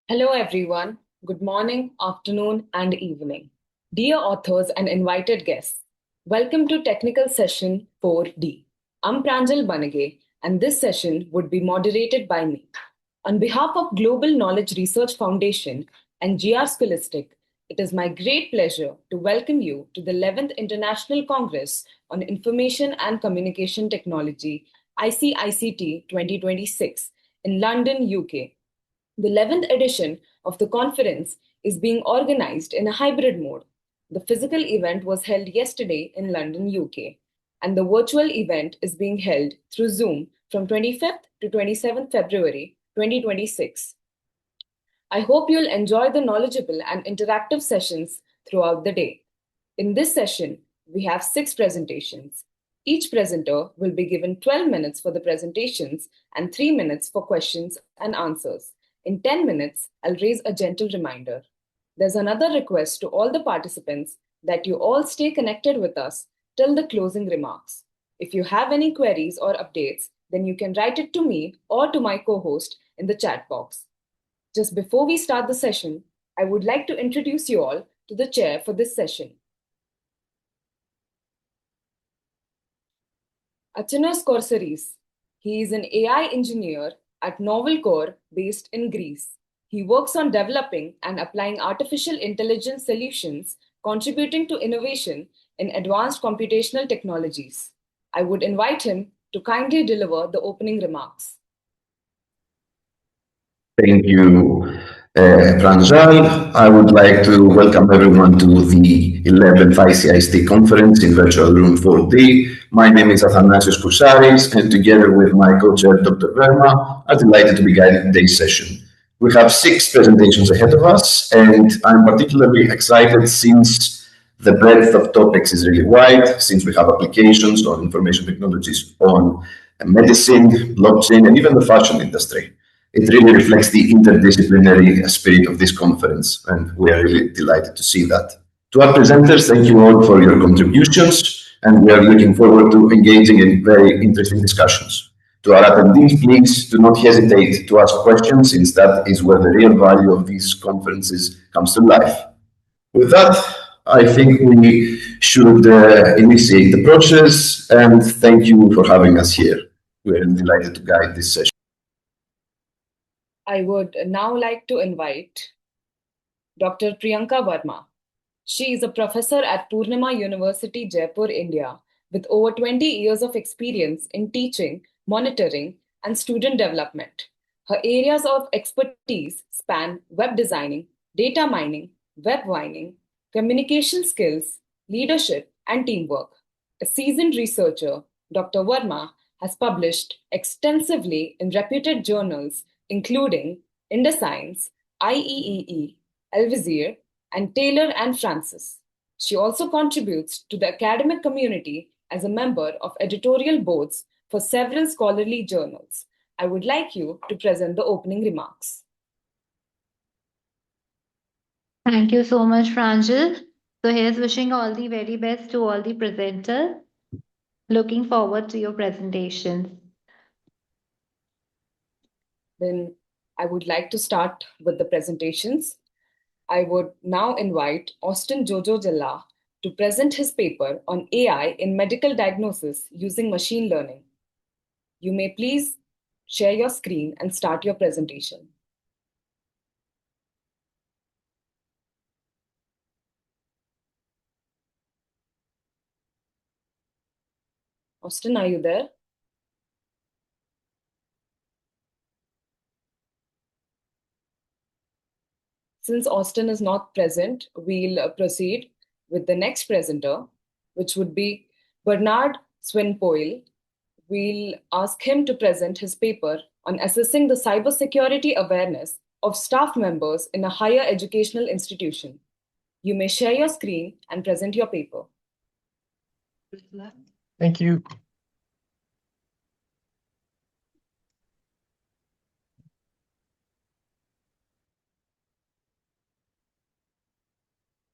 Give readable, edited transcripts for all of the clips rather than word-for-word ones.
Hello, everyone. Good morning, afternoon, and evening. Dear authors and invited guests, welcome to Technical Session 4D. I'm Pranjal Banage, and this session would be moderated by me. On behalf of Global Knowledge Research Foundation and GR Scholastic, it is my great pleasure to welcome you to the 11th International Congress on Information and Communication Technology, ICICT 2026, in London, UK. The 11th edition of the conference is being organized in a hybrid mode. The physical event was held yesterday in London, UK, and the virtual event is being held through Zoom from 25th to 27th February 2026. I hope you'll enjoy the knowledgeable and interactive sessions throughout the day. In this session, we have 6 presentations. Each presenter will be given 12 minutes for the presentations and 3 minutes for questions and answers. In 10 minutes, I'll raise a gentle reminder. There's another request to all the participants that you all stay connected with us till the closing remarks. If you have any queries or updates, then you can write it to me or to my co host in the chat box. Just before we start the session, I would like to introduce you all to the chair for this session. Achanos Korsaris. He is an AI engineer at Novel Core based in Greece. He works on developing and applying artificial intelligence solutions, contributing to innovation in advanced computational technologies. I would invite him to kindly deliver the opening remarks. Thank you, Pranjal. I would like to welcome everyone to the 11th ICIST conference in virtual room 4D. My name is Athanasios Koursaris, and together with my co-chair, Dr. Verma, I'm delighted to be guiding today's session. We have 6 presentations ahead of us, and I'm particularly excited since the breadth of topics is really wide, since we have applications on information technologies on medicine, blockchain, and even the fashion industry. It really reflects the interdisciplinary spirit of this conference, and we are really delighted to see that. To our presenters, thank you all for your contributions, and we are looking forward to engaging in very interesting discussions. To our attendees, please do not hesitate to ask questions, since that is where the real value of these conferences comes to life. With that, I think we should initiate the process, and thank you for having us here. We are delighted to guide this session. I would now like to invite Dr. Priyanka Verma. She is a professor at Purnima University, Jaipur, India, with over 20 years of experience in teaching, monitoring, and student development. Her areas of expertise span web designing, data mining, web mining, communication skills, leadership, and teamwork. A seasoned researcher, Dr. Verma has published extensively in reputed journals including IndoScience, IEEE, Elsevier, and Taylor and Francis. She also contributes to the academic community as a member of editorial boards for several scholarly journals. I would like you to present the opening remarks. Thank you so much, Pranjal. So here's wishing all the very best to all the presenters. Looking forward to your presentations. Then I would like to start with the presentations. I would now invite Austin Jojo Jalla to present his paper on AI in medical diagnosis using machine learning. You may please share your screen and start your presentation. Austin, are you there? Since Austin is not present, we'll proceed with the next presenter, which would be Bernard Swinpoil. We'll ask him to present his paper on assessing the cybersecurity awareness of staff members in a higher educational institution. You may share your screen and present your paper. Thank you.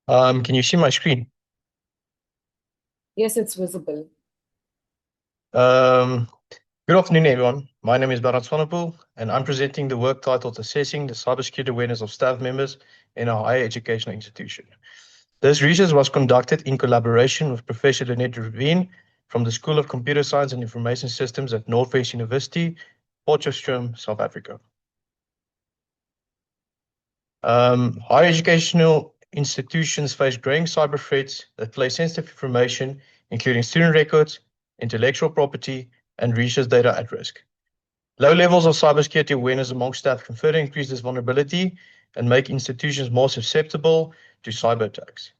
Can you see my screen? Yes, it's visible. Good afternoon, everyone. My name is Barat Swanepoel, and I'm presenting the work titled Assessing the Cybersecurity Awareness of Staff Members in a Higher Educational Institution. This research was conducted in collaboration with Professor Lynette Rubin from the School of Computer Science and Information Systems at Northwest University, Potchefstroom, South Africa. Higher educational institutions face growing cyber threats that place sensitive information, including student records, intellectual property, and research data at risk. Low levels of cybersecurity awareness among staff can further increase this vulnerability and make institutions more susceptible to cyber attacks.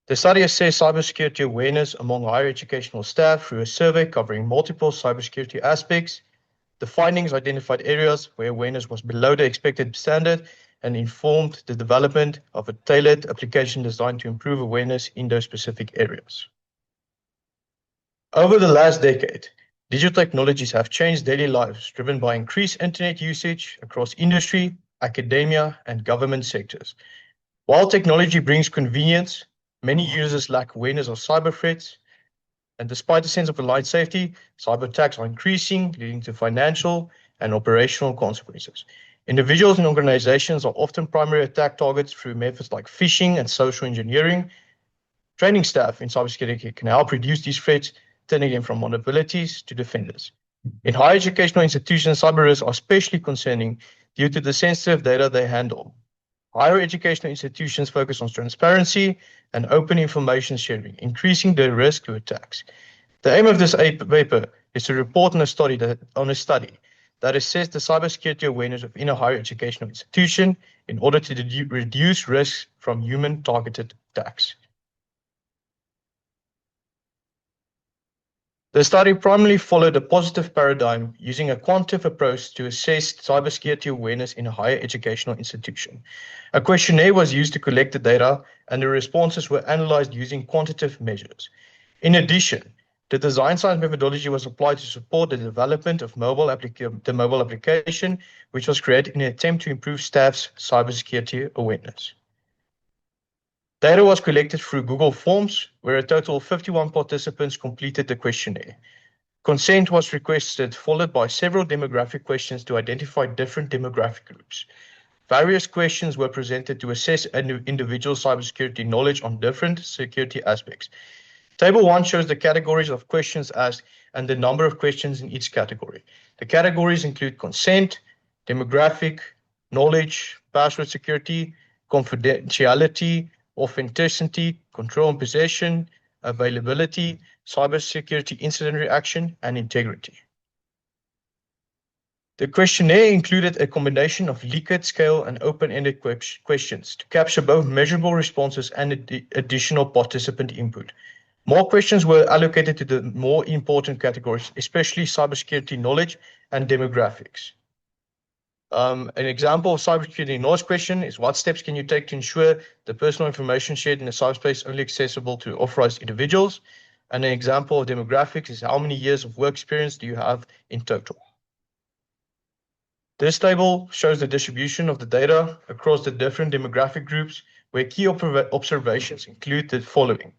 The study assessed cybersecurity awareness among higher educational staff through a survey covering multiple cybersecurity aspects. The findings identified areas where awareness was below the expected standard and informed the development of a tailored application designed to improve awareness in those specific areas. Over the last decade, digital technologies have changed daily lives, driven by increased internet usage across industry, academia, and government sectors. While technology brings convenience, many users lack awareness of cyber threats, and despite a sense of aligned safety, cyber attacks are increasing, leading to financial and operational consequences. Individuals and organizations are often primary attack targets through methods like phishing and social engineering. Training staff in cybersecurity can help reduce these threats, turning them from vulnerabilities to defenders. In higher educational institutions, cyber risks are especially concerning due to the sensitive data they handle. Higher educational institutions focus on transparency and open information sharing, increasing the risk to attacks. The aim of this paper is to report on a study that assessed the cybersecurity awareness within a higher educational institution in order to reduce risks from human-targeted attacks. The study primarily followed a positive paradigm using a quantitative approach to assess cybersecurity awareness in a higher educational institution. A questionnaire was used to collect the data, and the responses were analyzed using quantitative measures. In addition, the design science methodology was applied to support the development of the mobile application, which was created in an attempt to improve staff's cybersecurity awareness. Data was collected through Google Forms, where a total of 51 participants completed the questionnaire. Consent was requested, followed by several demographic questions to identify different demographic groups. Various questions were presented to assess an individual's cybersecurity knowledge on different security aspects. Table 1 shows the categories of questions asked and the number of questions in each category. The categories include consent, demographic, knowledge, password security, confidentiality, authenticity, control and possession, availability, cybersecurity incident reaction, and integrity. The questionnaire included a combination of Likert scale and open-ended questions to capture both measurable responses and additional participant input. More questions were allocated to the more important categories, especially cybersecurity knowledge and demographics. An example of cybersecurity knowledge question is: what steps can you take to ensure the personal information shared in the cyberspace is only accessible to authorized individuals? And an example of demographics is: how many years of work experience do you have in total? This table shows the distribution of the data across the different demographic groups, where key observations include the following.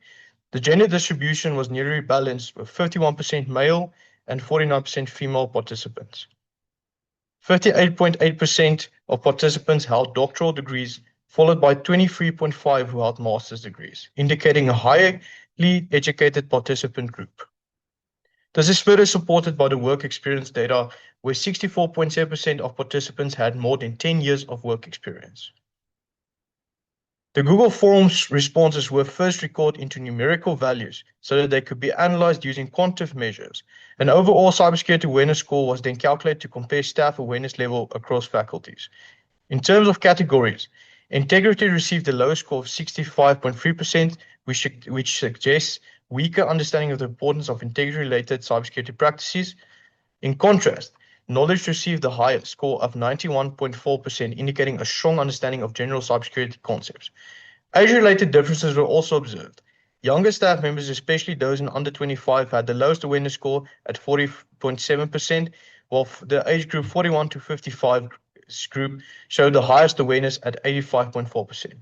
The gender distribution was nearly balanced, with 51% male and 49% female participants. 38.8% of participants held doctoral degrees, followed by 23.5% who held master's degrees, indicating a highly educated participant group. This is further supported by the work experience data, where 64.7% of participants had more than 10 years of work experience. The Google Forms responses were first recorded into numerical values so that they could be analyzed using quantitative measures. An overall cybersecurity awareness score was then calculated to compare staff awareness level across faculties. In terms of categories, integrity received the lowest score of 65.3%, which suggests weaker understanding of the importance of integrity-related cybersecurity practices. In contrast, knowledge received the highest score of 91.4%, indicating a strong understanding of general cybersecurity concepts. Age-related differences were also observed. Younger staff members, especially those in under 25, had the lowest awareness score at 40.7%, while the age group 41 to 55 group showed the highest awareness at 85.4%.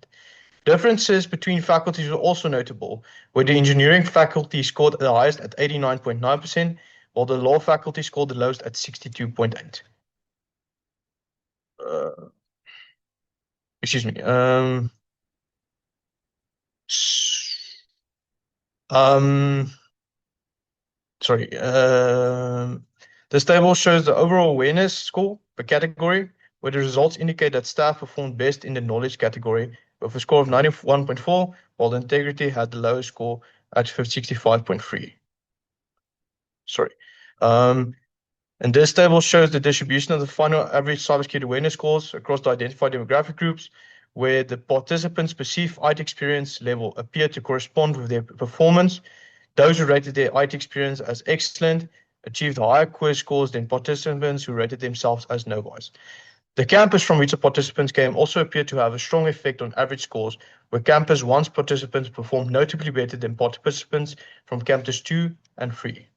Differences between faculties were also notable, where the engineering faculty scored the highest at 89.9%, while the law faculty scored the lowest at 62.8. Excuse me. Sorry. This table shows the overall awareness score per category, where the results indicate that staff performed best in the knowledge category with a score of 91.4, while the integrity had the lowest score at 65.3. Sorry. And this table shows the distribution of the final average cybersecurity awareness scores across the identified demographic groups, where the participants' perceived IT experience level appeared to correspond with their performance. Those who rated their IT experience as excellent achieved higher quiz scores than participants who rated themselves as novice. The campus from which the participants came also appeared to have a strong effect on average scores, where campus 1's participants performed notably better than participants from campus 2 and 3.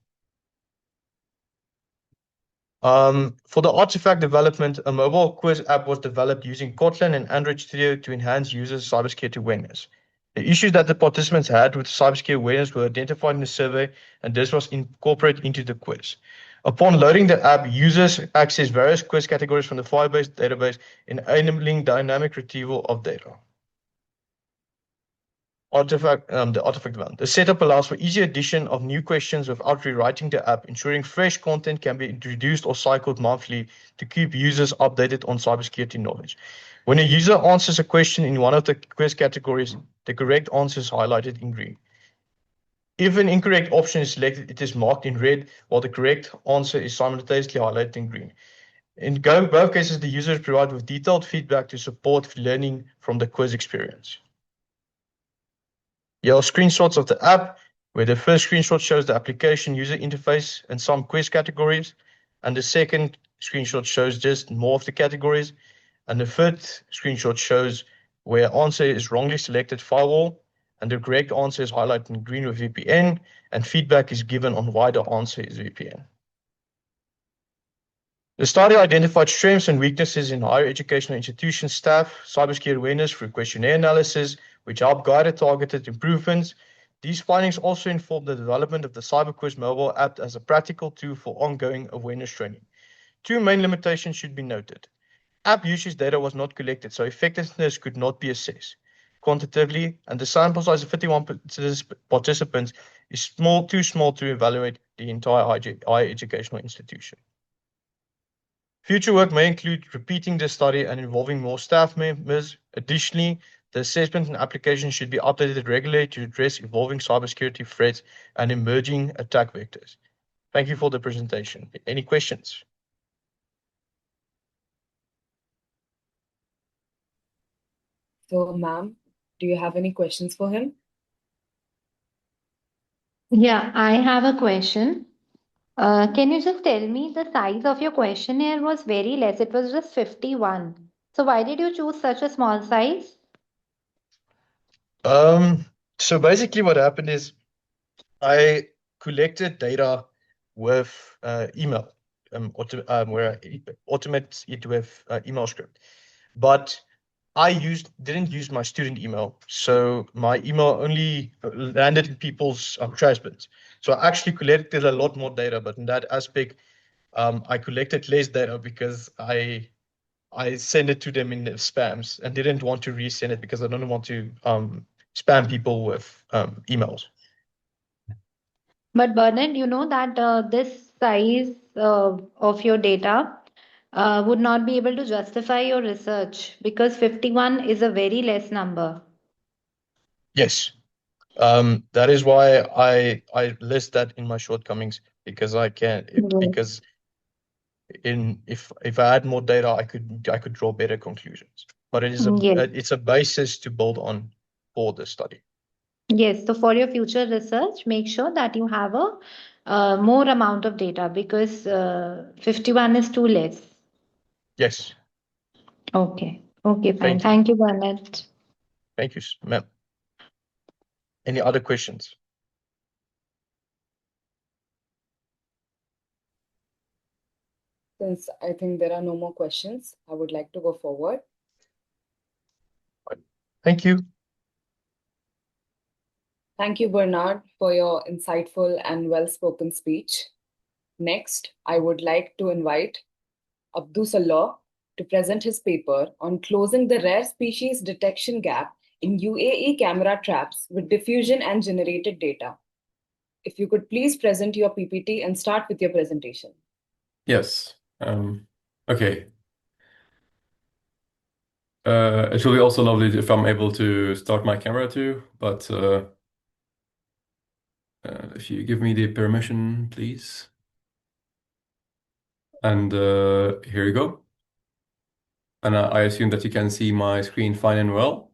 For the artifact development, a mobile quiz app was developed using Kotlin and Android Studio to enhance users' cybersecurity awareness. The issues that the participants had with cybersecurity awareness were identified in the survey, and this was incorporated into the quiz. Upon loading the app, users access various quiz categories from the Firebase database, enabling dynamic retrieval of data. The artifact development. The setup allows for easy addition of new questions without rewriting the app, ensuring fresh content can be introduced or cycled monthly to keep users updated on cybersecurity knowledge. When a user answers a question in one of the quiz categories, the correct answer is highlighted in green. If an incorrect option is selected, it is marked in red, while the correct answer is simultaneously highlighted in green. In both cases, the user is provided with detailed feedback to support learning from the quiz experience. Here are screenshots of the app, where the first screenshot shows the application user interface and some quiz categories, and the second screenshot shows just more of the categories, and the third screenshot shows where answer is wrongly selected firewall, and the correct answer is highlighted in green with VPN, and feedback is given on why the answer is VPN. The study identified strengths and weaknesses in higher educational institution staff cybersecurity awareness through questionnaire analysis, which helped guide targeted improvements. These findings also informed the development of the CyberQuiz mobile app as a practical tool for ongoing awareness training. Two main limitations should be noted. App usage data was not collected, so effectiveness could not be assessed quantitatively, and the sample size of 51 participants is too small to evaluate the entire higher educational institution. Future work may include repeating the study and involving more staff members. Additionally, the assessment and application should be updated regularly to address evolving cybersecurity threats and emerging attack vectors. Thank you for the presentation. Any questions? So, ma'am, do you have any questions for him? Yeah, I have a question. Can you just tell me the size of your questionnaire was very less? It was just 51. So why did you choose such a small size? So basically what happened is I collected data with email, where I automate it with email script. But I didn't use my student email, so my email only landed in people's trash bins. So I actually collected a lot more data, but in that aspect, I collected less data because I sent it to them in the spams and didn't want to resend it because I don't want to spam people with emails. But Bernard, you know that this size of your data would not be able to justify your research because 51 is a very less number. Yes. That is why I list that in my shortcomings because I can because if I had more data I could draw better conclusions. But Yes. it's a basis to build on for the study. Yes, so for your future research, make sure that you have a more amount of data because 51 is too less. Yes. Okay. Okay, fine. Thank you. Thank you, Bernard. Thank you, ma'am. Any other questions? Since I think there are no more questions, I would like to go forward. Thank you. Thank you, Bernard, for your insightful and well-spoken speech. Next, I would like to invite Abdusallah to present his paper on closing the rare species detection gap in UAE camera traps with diffusion and generated data. If you could please present your PPT and start with your presentation. Yes. Okay. It will be also lovely if I'm able to start my camera too, but if you give me the permission, please. And here you go. And I assume that you can see my screen fine and well.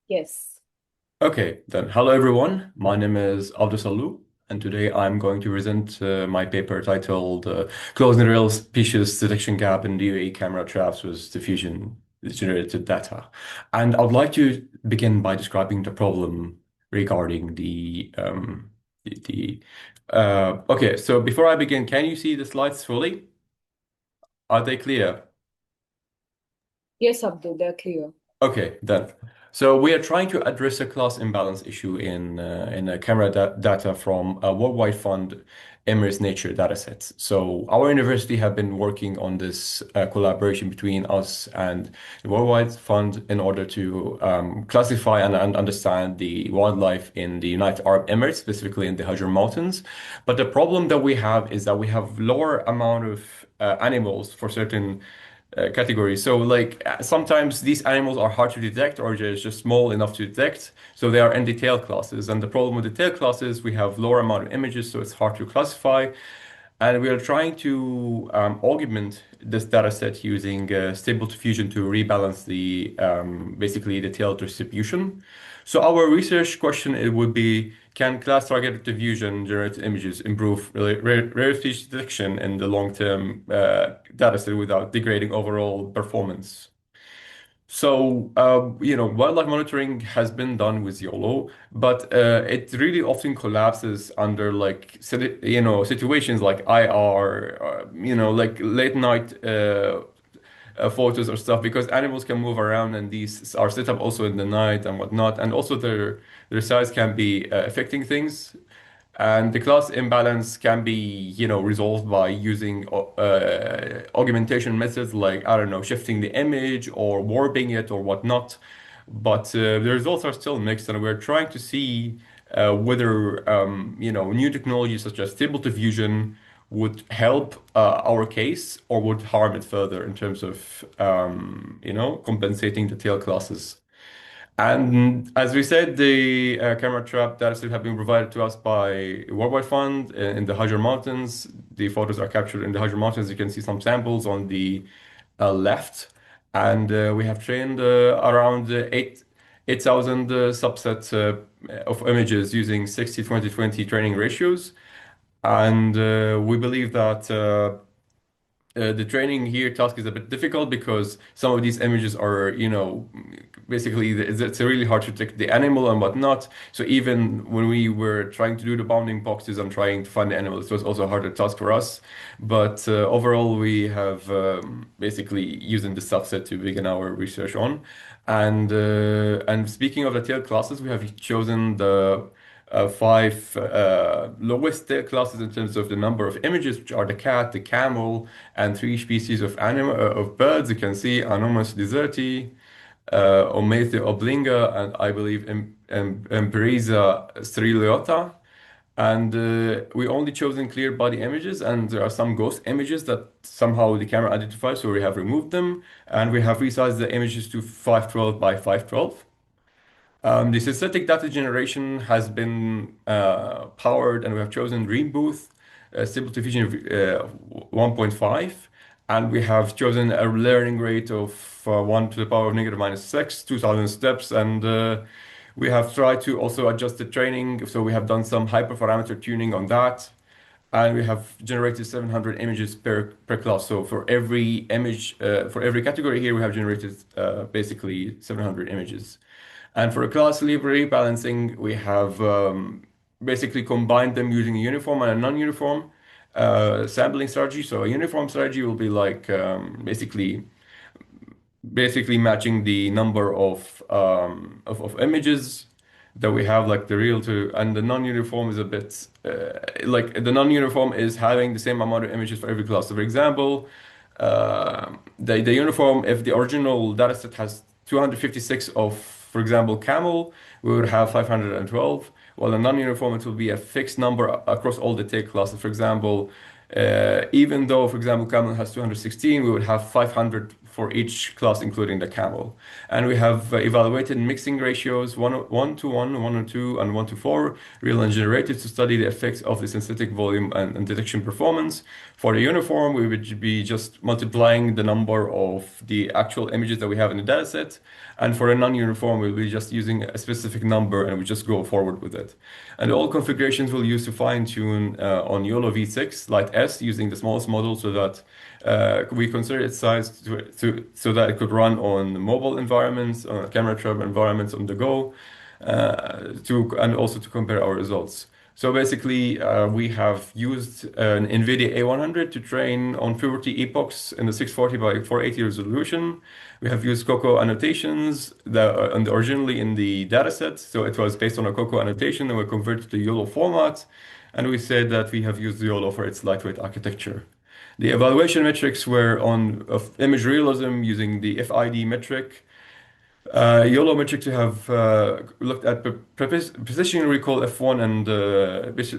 Yes. Okay, then hello everyone. My name is Abdusallu, and today I'm going to present my paper titled Closing the Real Species Detection Gap in DOE Camera Traps with Diffusion Generated Data. And I would like to begin by describing the problem regarding okay, so before I begin, can you see the slides fully? Are they clear? Yes, Abdul, they're clear. Okay, then. So we are trying to address a class imbalance issue in camera data from a worldwide fund Emirates Nature datasets. So our university have been working on this collaboration between us and the Worldwide Fund in order to classify and understand the wildlife in the United Arab Emirates, specifically in the Hajar Mountains. But the problem that we have is that we have lower amount of animals for certain categories. So like sometimes these animals are hard to detect or they're just small enough to detect. So they are in the tail classes. And the problem with the tail classes, we have lower amount of images, so it's hard to classify. And we are trying to augment this data set using stable diffusion to rebalance the basically the tail distribution. So our research question it would be, can class targeted diffusion generated images improve rare species detection in the long-term data set without degrading overall performance? So, wildlife monitoring has been done with YOLO, but it really often collapses under like, situations like IR, like late night photos or stuff because animals can move around and these are set up also in the night and whatnot, and also their size can be affecting things. And the class imbalance can be, resolved by using augmentation methods like, I don't know, shifting the image or warping it or whatnot. But the results are still mixed, and we're trying to see whether, new technologies such as stable diffusion would help our case or would harm it further in terms of, compensating the tail classes. And as we said, the camera trap dataset have been provided to us by Worldwide Fund in the Hajar Mountains. The photos are captured in the Hajar Mountains. You can see some samples on the left. And we have trained around 8,000 subsets of images using 60-20-20 training ratios. And we believe that the training here task is a bit difficult because some of these images are, basically it's really hard to detect the animal and whatnot. So even when we were trying to do the bounding boxes and trying to find the animal, it was also a harder task for us. But overall, we have basically using the subset to begin our research on. And speaking of the tail classes, we have chosen the five lowest tail classes in terms of the number of images, which are the cat, the camel, and three species of animal of birds. You can see Anomalus deserti, Omethe oblinga, and I believe Emberiza steriliota. And we only chosen clear body images, and there are some ghost images that somehow the camera identifies, so we have removed them, and we have resized the images to 512 by 512. The synthetic data generation has been powered, and we have chosen Greenbooth, Stable Diffusion 1.5, and we have chosen a learning rate of 1 to the power of negative minus 6, 2,000 steps, and we have tried to also adjust the training, so we have done some hyperparameter tuning on that, and we have generated 700 images per class. So for every image, for every category here, we have generated basically 700 images. And for a class library balancing, we have basically combined them using a uniform and a non-uniform sampling strategy. So a uniform strategy will be like basically matching the number of images that we have, like the real to, and the non-uniform is a bit like the non-uniform is having the same amount of images for every class. So for example, the uniform, if the original dataset has 256 of, for example, camel, we would have 512. While the non-uniform, it will be a fixed number across all the take classes. For example, even though, for example, camel has 216, we would have 500 for each class, including the camel. And we have evaluated mixing ratios 1:1, 1:2, and 1:4, real and generated, to study the effects of the synthetic volume and detection performance. For the uniform, we would be just multiplying the number of the actual images that we have in the dataset. And for a non-uniform, we'll be just using a specific number and we just go forward with it. And all configurations we'll use to fine-tune on YOLO V6 Lite S using the smallest model, so that we consider its size so that it could run on mobile environments, on camera trap environments on the go, and also to compare our results. So basically, we have used an NVIDIA A100 to train on puberty epochs in the 640 by 480 resolution. We have used COCO annotations that are originally in the dataset. So it was based on a COCO annotation and we converted to YOLO format. And we said that we have used YOLO for its lightweight architecture. The evaluation metrics were on of image realism using the FID metric. YOLO metrics we have looked at precision recall F1 and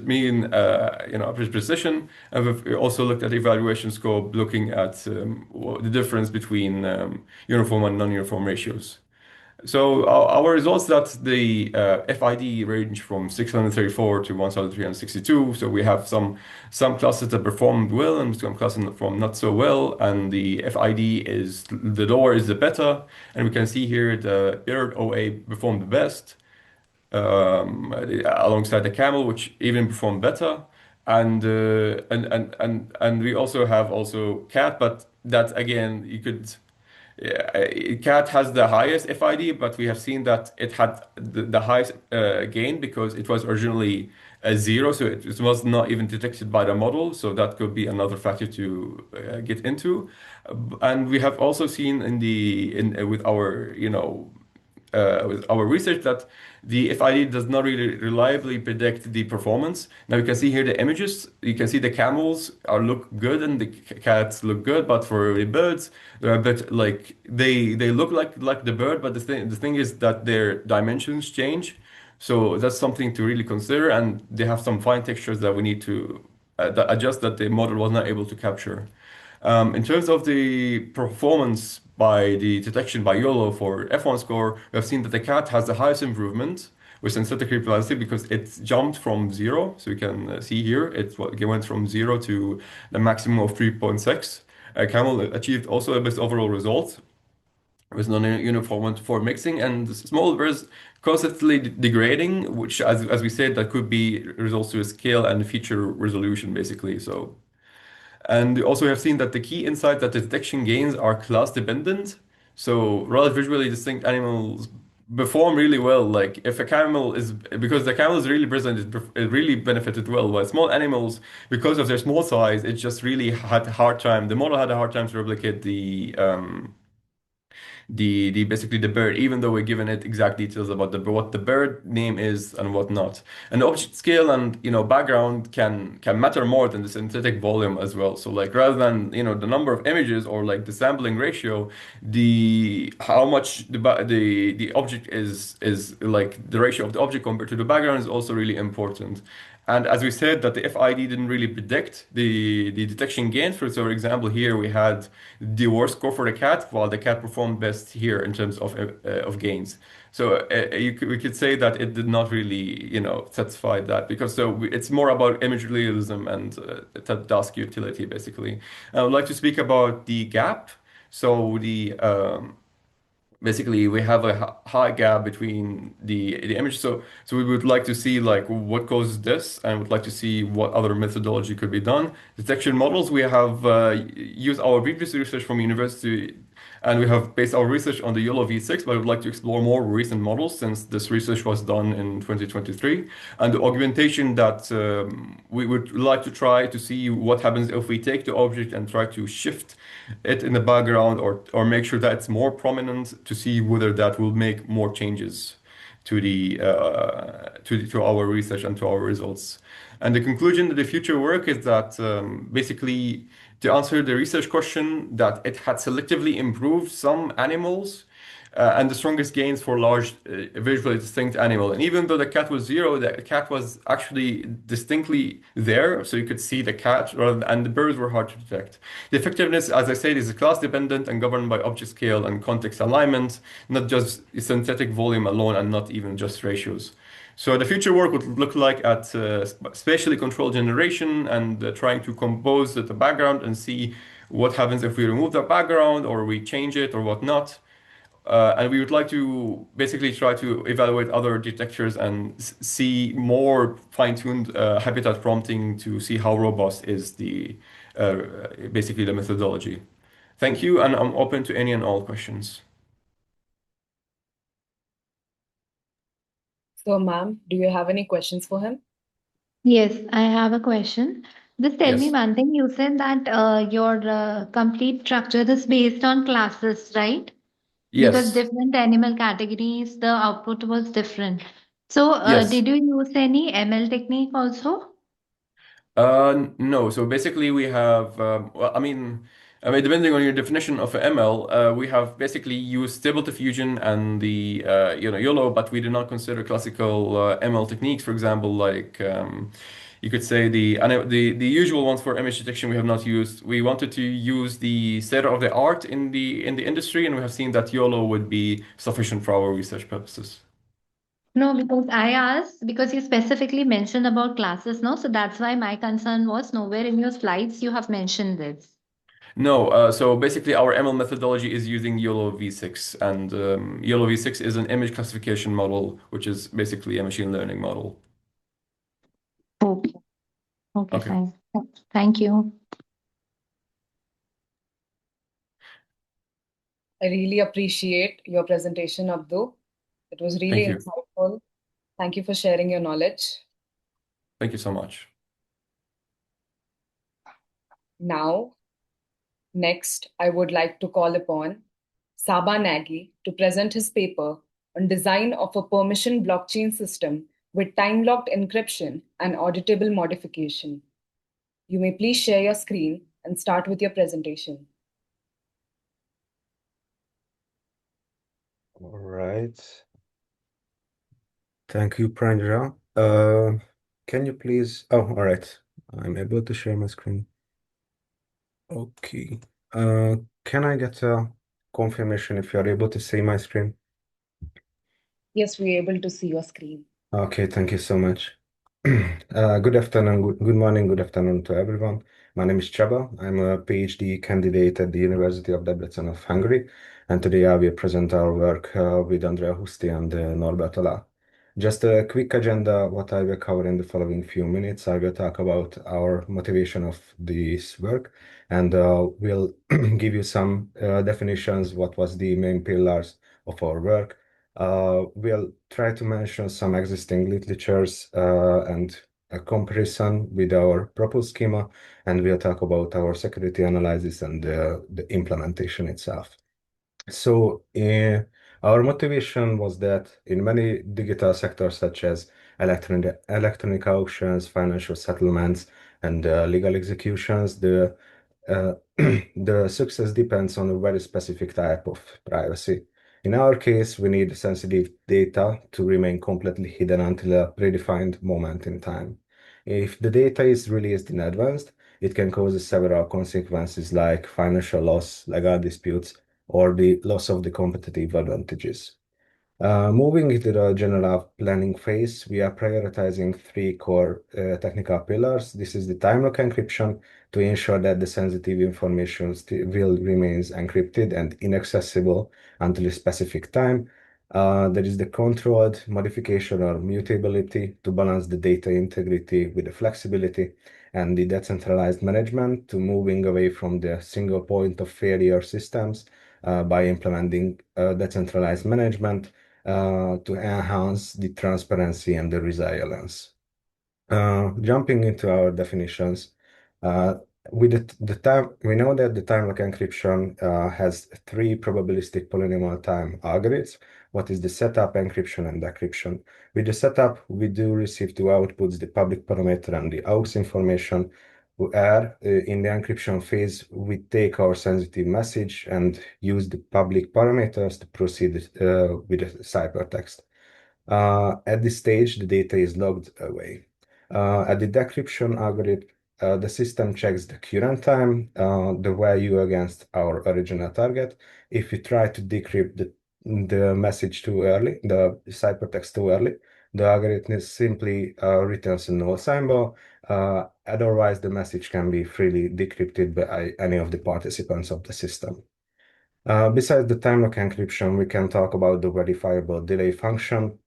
mean average precision, and we've also looked at evaluation scope, looking at the difference between uniform and non-uniform ratios. So our results, that the FID range from 634 to 1362. So we have some classes that performed well and some classes that performed not so well. And the FID is the lower is the better. And we can see here the mirrored OA performed the best alongside the camel, which even performed better. And we also have cat, but that again you could. Cat has the highest FID, but we have seen that it had the highest gain because it was originally a zero, so it was not even detected by the model. So that could be another factor to get into. And we have also seen with our with our research that the FID does not really reliably predict the performance. Now you can see here the images. You can see the camels look good and the cats look good, but for the birds, they're a bit like they look like the bird, but the thing is that their dimensions change. So that's something to really consider, and they have some fine textures that we need to adjust that the model was not able to capture. In terms of the performance by the detection by YOLO for F1 score, we have seen that the cat has the highest improvement with synthetic replicability because it jumped from 0. So you can see here, it went from 0 to the maximum of 3.6. Camel achieved also a best overall result with non-uniform for mixing, and small birds constantly degrading, which, as we said, that could be results to a scale and feature resolution, basically. So. And we also have seen that the key insight that the detection gains are class dependent. So rather visually distinct animals perform really well. Like if a camel is, because the camel is really present, it really benefited well. While small animals, because of their small size, it just really had a hard time. The model had a hard time to replicate the basically the bird, even though we're given it exact details about what the bird name is and whatnot. And the object scale and background can matter more than the synthetic volume as well. So like rather than the number of images or like the sampling ratio, the how much the object is like the ratio of the object compared to the background is also really important. And as we said, that the FID didn't really predict the detection gain. For example, here we had the worst score for the cat, while the cat performed best here in terms of gains. So we could say that it did not really, satisfy that because it's more about image realism and task utility, basically. I would like to speak about the gap. So basically we have a high gap between the image, so we would like to see like what causes this, and would like to see what other methodology could be done. Detection models, we have used our previous research from university, and we have based our research on the YOLO V6, but I would like to explore more recent models since this research was done in 2023. And the augmentation that we would like to try to see what happens if we take the object and try to shift it in the background or make sure that it's more prominent to see whether that will make more changes to our research and to our results. And the conclusion of the future work is that basically to answer the research question that it had selectively improved some animals and the strongest gains for large, visually distinct animal. And even though the cat was zero, the cat was actually distinctly there, so you could see the cat, and the birds were hard to detect. The effectiveness, as I said, is class dependent and governed by object scale and context alignment, not just synthetic volume alone, and not even just ratios. So the future work would look like at spatially controlled generation and trying to compose the background and see what happens if we remove the background or we change it or whatnot. And we would like to basically try to evaluate other detectors and see more fine-tuned habitat prompting to see how robust is the basically the methodology. Thank you, and I'm open to any and all questions. So, ma'am, do you have any questions for him? Yes, I have a question. Just tell me Yes. one thing. You said that your complete structure is based on classes, right? Because Yes. different animal categories, the output was different. So, Yes. did you use any ML technique also? No. So basically, we have. Well, I mean, depending on your definition of ML, we have basically used Stable Diffusion and the YOLO, but we do not consider classical ML techniques. For example, like you could say the usual ones for image detection we have not used. We wanted to use the state of the art in the industry, and we have seen that YOLO would be sufficient for our research purposes. No, because I asked because you specifically mentioned about classes, no? So that's why my concern was nowhere in your slides you have mentioned this. No, so basically our ML methodology is using YOLO v6, and YOLO v6 is an image classification model, which is basically a machine learning model. Okay. Okay, Okay, fine. Thank you. I really appreciate your presentation, Abdu. It was really thank you. insightful. Thank you for sharing your knowledge. Thank you so much. Now, next, I would like to call upon Saba Nagy to present his paper on design of a permission blockchain system with time-locked encryption and auditable modification. You may please share your screen and start with your presentation. All right. Thank you, Pranjal. Can you please? Oh, all right. I'm able to share my screen. Okay. Uh, can I get a confirmation if you're able to see my screen? Yes, we're able to see your screen. Okay, thank you so much. Good afternoon, good morning, good afternoon to everyone. My name is Csaba. I'm a PhD candidate at the University of Debrecen of Hungary, and today I will present our work with Andrea Huszti and Norbert Alá. Just a quick agenda, what I will cover in the following few minutes. I will talk about our motivation of this work, and we'll give you some definitions, what was the main pillars of our work. We'll try to mention some existing literatures and a comparison with our proposed schema, and we'll talk about our security analysis and the implementation itself. So, our motivation was that in many digital sectors, such as electronic auctions, financial settlements, and legal executions, uh, the success depends on a very specific type of privacy. In our case, we need sensitive data to remain completely hidden until a predefined moment in time. If the data is released in advance, it can cause several consequences like financial loss, legal disputes, or the loss of the competitive advantages. Moving into the general planning phase, we are prioritizing three core technical pillars. This is the time lock encryption to ensure that the sensitive information will remains encrypted and inaccessible until a specific time. There is the controlled modification or mutability to balance the data integrity with the flexibility, and the decentralized management to moving away from the single point of failure systems by implementing decentralized management to enhance the transparency and the resilience. Jumping into our definitions, with the time, we know that the time lock encryption has three probabilistic polynomial time algorithms. What is the setup, encryption, and decryption? With the setup, we do receive two outputs, the public parameter and the aux information. Where in the encryption phase, we take our sensitive message and use the public parameters to proceed with the ciphertext. At this stage, the data is logged away. At the decryption algorithm, the system checks the current time, the value against our original target. If we try to decrypt the message too early, the ciphertext too early, the algorithm simply returns a null symbol. Otherwise, the message can be freely decrypted by any of the participants of the system. Besides the time lock encryption, we can talk about the verifiable delay function,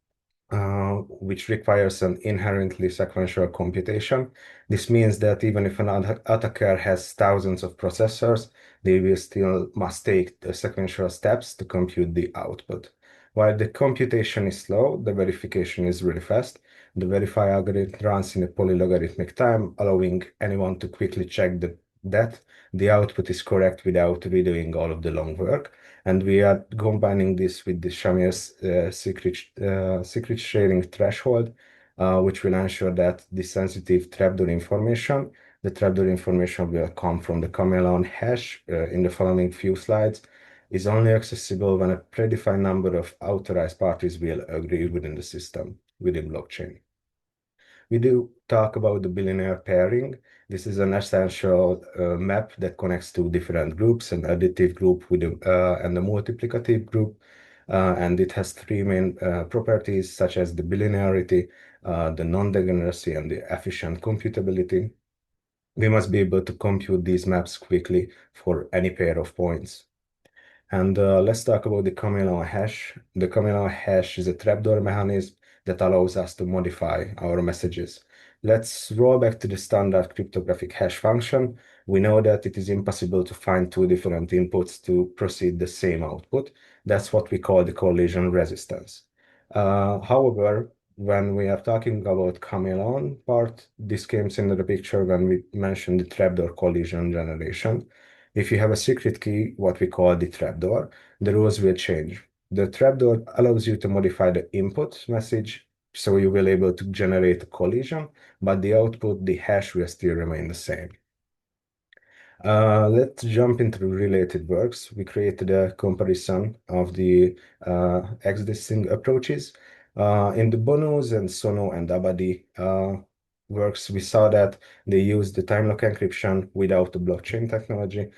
which requires an inherently sequential computation. This means that even if an attacker has thousands of processors, they will still must take the sequential steps to compute the output. While the computation is slow, the verification is really fast. The verify algorithm runs in a polylogarithmic time, allowing anyone to quickly check that the output is correct without redoing all of the long work. And we are combining this with the Shamir's secret sharing threshold, which will ensure that the sensitive trapdoor information, the trapdoor information will come from the chameleon hash in the following few slides, is only accessible when a predefined number of authorized parties will agree within the system, within blockchain. We do talk about the billionaire pairing. This is an essential map that connects two different groups, an additive group with and a multiplicative group. And it has three main properties, such as the bilinearity, the non-degeneracy, and the efficient computability. We must be able to compute these maps quickly for any pair of points. And let's talk about the chameleon hash. The chameleon hash is a trapdoor mechanism that allows us to modify our messages. Let's roll back to the standard cryptographic hash function. We know that it is impossible to find two different inputs to proceed the same output. That's what we call the collision resistance. However, when we are talking about chameleon part, this comes into the picture when we mention the trapdoor collision generation. If you have a secret key, what we call the trapdoor, the rules will change. The trapdoor allows you to modify the input message, so you will able to generate a collision, but the output, the hash, will still remain the same. Let's jump into the related works. We created a comparison of the existing approaches. In the Bonus and Sono and Abadi works, we saw that they used the time lock encryption without the blockchain technology,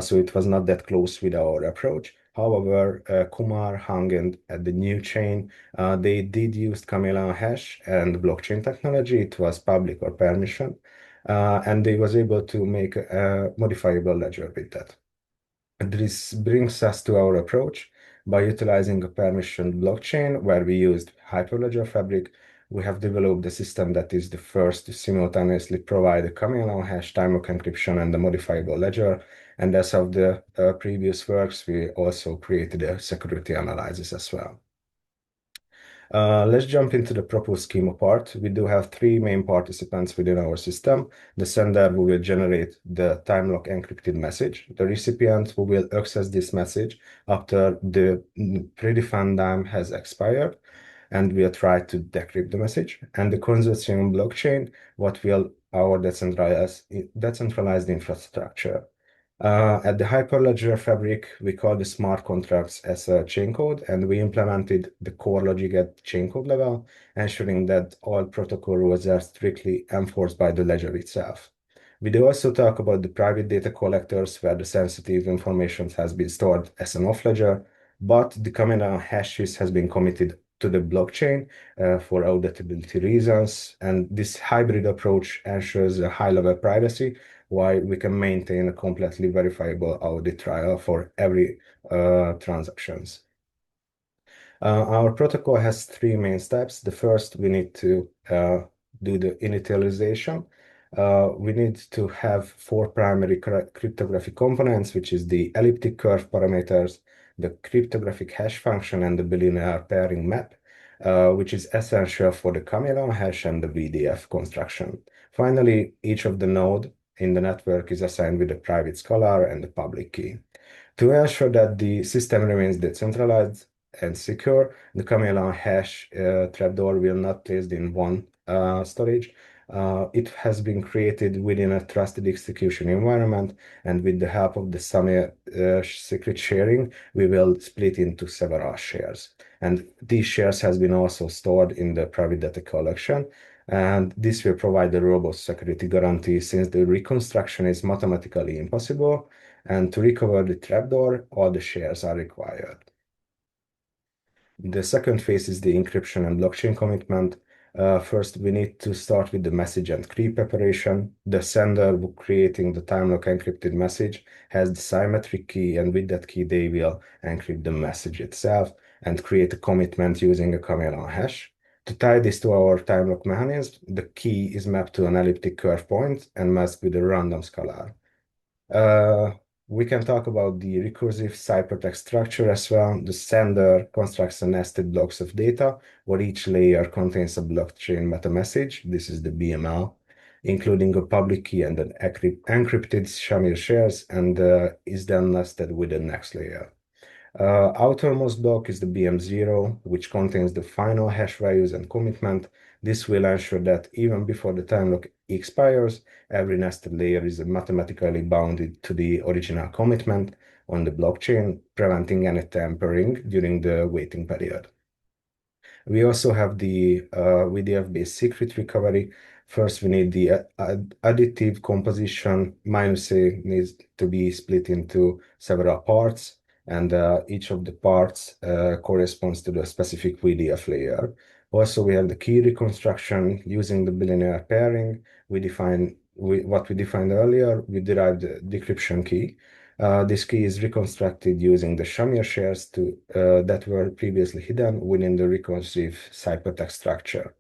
so it was not that close with our approach. However, Kumar, Hang, and at the new chain, they did use chameleon hash and blockchain technology. It was public or permission, and they was able to make a modifiable ledger with that. This brings us to our approach. By utilizing a permissioned blockchain where we used Hyperledger Fabric, we have developed a system that is the first to simultaneously provide a chameleon hash, time lock encryption, and a modifiable ledger. And as of the previous works, we also created a security analysis as well. Let's jump into the proposed schema part. We do have three main participants within our system. The sender who will generate the time lock encrypted message, the recipient who will access this message after the predefined time has expired, and we'll try to decrypt the message, and the consortium blockchain, what will our decentralized infrastructure. At the Hyperledger Fabric, we call the smart contracts as a chain code, and we implemented the core logic at chain code level, ensuring that all protocol rules are strictly enforced by the ledger itself. We do also talk about the private data collectors, where the sensitive information has been stored as an off-ledger, but the chameleon hashes has been committed to the blockchain for auditability reasons, and this hybrid approach ensures a high-level privacy, while we can maintain a completely verifiable audit trail for every transactions. Our protocol has three main steps. The first, we need to do the initialization. We need to have four primary cryptographic components, which is the elliptic curve parameters, the cryptographic hash function, and the bilinear pairing map, which is essential for the chameleon hash and the VDF construction. Finally, each of the node in the network is assigned with a private scalar and a public key. To ensure that the system remains decentralized and secure, the chameleon hash trapdoor will not placed in one storage. It has been created within a trusted execution environment, and with the help of the SAML secret sharing, we will split into several shares. And these shares has been also stored in the private data collection, and this will provide a robust security guarantee since the reconstruction is mathematically impossible, and to recover the trapdoor, all the shares are required. The second phase is the encryption and blockchain commitment. First, we need to start with the message and key preparation. The sender creating the time lock encrypted message has the symmetric key, and with that key, they will encrypt the message itself and create a commitment using a chameleon hash. To tie this to our time lock mechanism, the key is mapped to an elliptic curve point and masked with a random scalar. We can talk about the recursive ciphertext structure as well. The sender constructs a nested blocks of data where each layer contains a blockchain meta message. This is the BML, including a public key and an encrypted shamir shares, and is then nested with the next layer. Outermost block is the BM0, which contains the final hash values and commitment. This will ensure that even before the time lock expires, every nested layer is mathematically bounded to the original commitment on the blockchain, preventing any tampering during the waiting period. We also have the VDF-based secret recovery. First, we need the additive composition. Minus A needs to be split into several parts, and each of the parts corresponds to the specific VDF layer. Also, we have the key reconstruction using the bilinear pairing. What we defined earlier, we derived the decryption key. This key is reconstructed using the shamir shares that were previously hidden within the recursive ciphertext structure.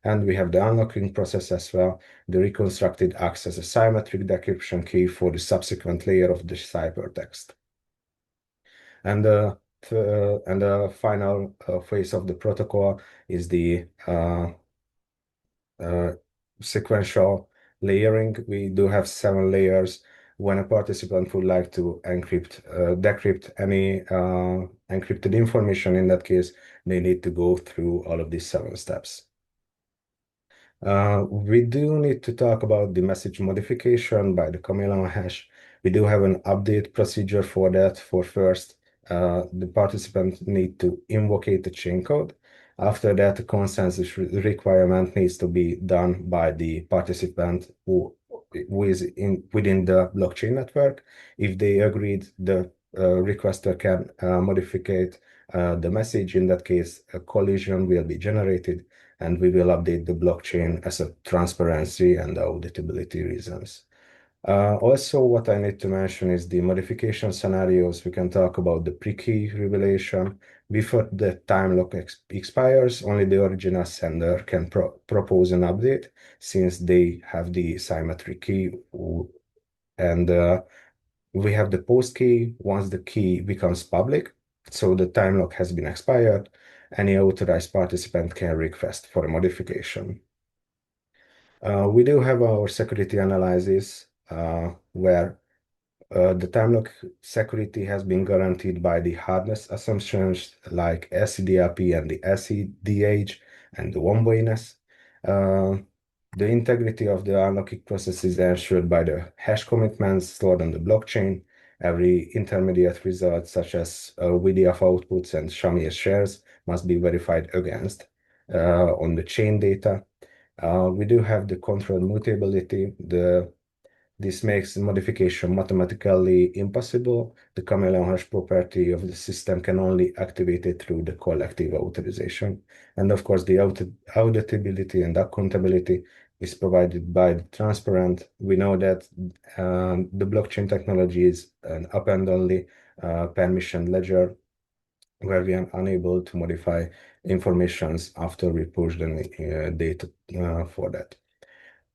And we have the unlocking process as well. The reconstructed acts as a symmetric decryption key for the subsequent layer of the ciphertext. And the final phase of the protocol is the sequential layering. We do have 7 layers. When a participant would like to decrypt any encrypted information, in that case, they need to go through all of these 7 steps. We do need to talk about the message modification by the chameleon hash. We do have an update procedure for that. For first, the participant need to invocate the chain code. After that, the consensus requirement needs to be done by the participant who is within the blockchain network. If they agreed, the requester can modify the message. In that case, a collision will be generated, and we will update the blockchain as a transparency and auditability reasons. Also, what I need to mention is the modification scenarios. We can talk about the pre-key revelation. Before the time lock expires, only the original sender can propose an update since they have the symmetric key. And we have the post key. Once the key becomes public, so the time lock has been expired, any authorized participant can request for a modification. We do have our security analysis where the time lock security has been guaranteed by the hardness assumptions like SCDLP and the SEDH and the one-wayness. The integrity of the unlocking process is ensured by the hash commitments stored on the blockchain. Every intermediate result, such as VDF outputs and shamir shares, must be verified against on the chain data. We do have the control mutability. This makes modification mathematically impossible. The chameleon hash property of the system can only activate it through the collective authorization. And of course, the auditability and accountability is provided by the transparent. We know that the blockchain technology is an append-only permission ledger where we are unable to modify informations after we push the data for that.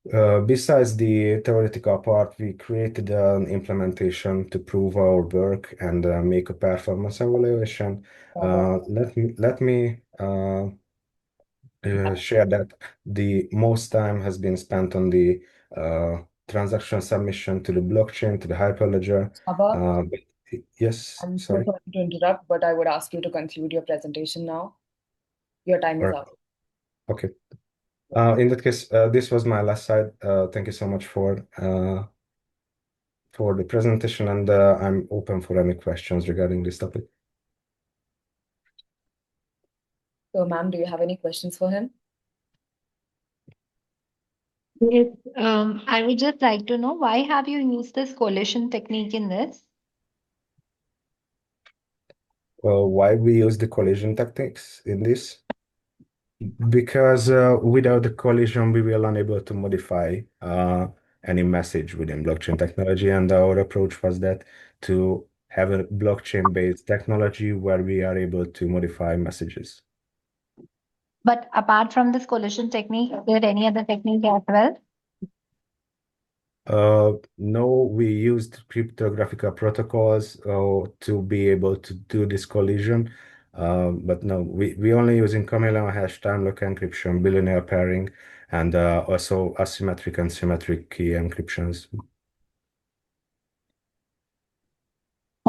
Besides the theoretical part, we created an implementation to prove our work and make a performance evaluation. Let me share that the most time has been spent on the transaction submission to the blockchain, to the hyperledger. Abba, Yes, I'm so sorry. sorry to interrupt, but I would ask you to conclude your presentation now. Your time All is right. up. Okay. In that case, this was my last slide. Thank you so much for the presentation, and I'm open for any questions regarding this topic. So, ma'am, do you have any questions for him? Yes, I would just like to know why have you used this coalition technique in this? Well, why we use the collision tactics in this? Because without the collision, we will unable to modify any message within blockchain technology, and our approach was that to have a blockchain-based technology where we are able to modify messages. But apart from this coalition technique, is there any other technique as well? No, we used cryptographic protocols to be able to do this collision. But no, we only using chameleon hash, time lock encryption, billionaire pairing, and also asymmetric and symmetric key encryptions.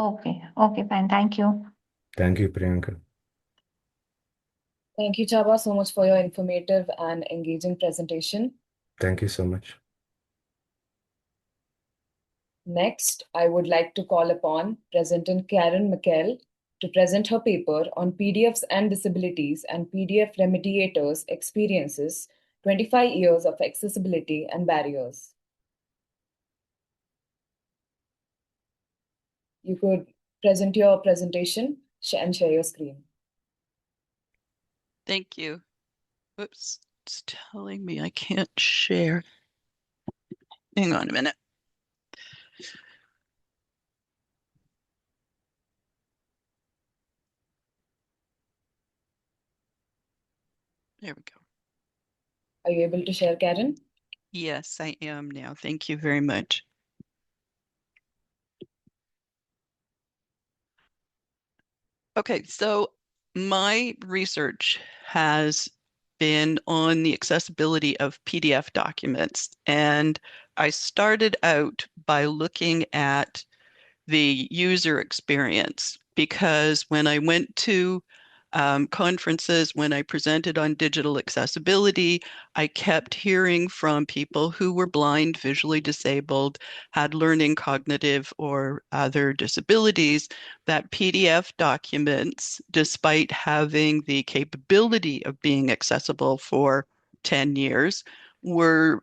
Okay, okay, fine. Thank you. Thank you, Priyanka. Thank you, Chaba, so much for your informative and engaging presentation. Thank you so much. Next, I would like to call upon President Karen McKell to present her paper on PDFs and disabilities and PDF remediators experiences, 25 years of accessibility and barriers. You could present your presentation and share your screen. Thank you. Whoops, it's telling me I can't share. Hang on a minute. There we go. Are you able to share, Karen? Yes, I am now. Thank you very much. Okay, so my research has been on the accessibility of PDF documents, and I started out by looking at the user experience because when I went to conferences, when I presented on digital accessibility, I kept hearing from people who were blind, visually disabled, had learning, cognitive, or other disabilities that PDF documents, despite having the capability of being accessible for 10 years, were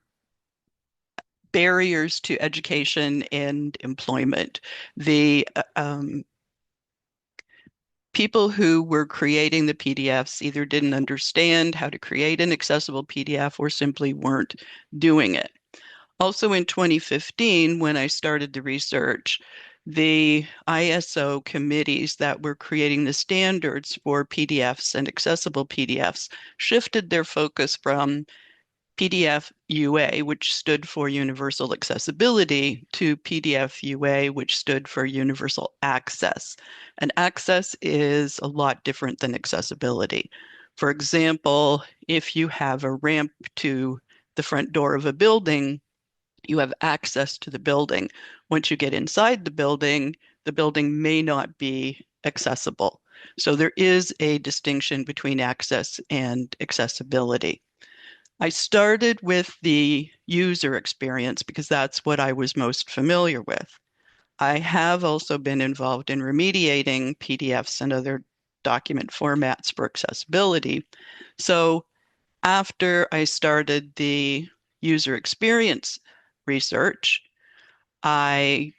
barriers to education and employment. The people who were creating the PDFs either didn't understand how to create an accessible PDF or simply weren't doing it. Also in 2015, when I started the research, the ISO committees that were creating the standards for PDFs and accessible PDFs shifted their focus from PDF UA, which stood for Universal Accessibility, to PDF UA, which stood for Universal Access. And access is a lot different than accessibility. For example, if you have a ramp to the front door of a building, you have access to the building. Once you get inside the building may not be accessible. So there is a distinction between access and accessibility. I started with the user experience because that's what I was most familiar with. I have also been involved in remediating PDFs and other document formats for accessibility. So after I started the user experience research, I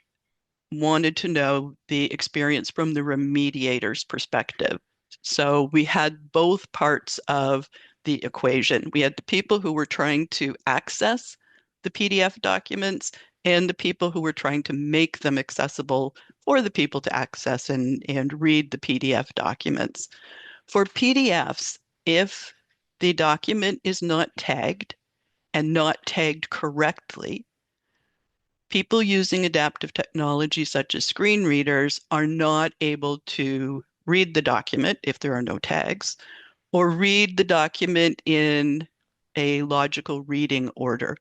wanted to know the experience from the remediator's perspective. So we had both parts of the equation. We had the people who were trying to access the PDF documents and the people who were trying to make them accessible for the people to access and read the PDF documents. For PDFs, if the document is not tagged and not tagged correctly, people using adaptive technology such as screen readers are not able to read the document if there are no tags, or read the document in a logical reading order.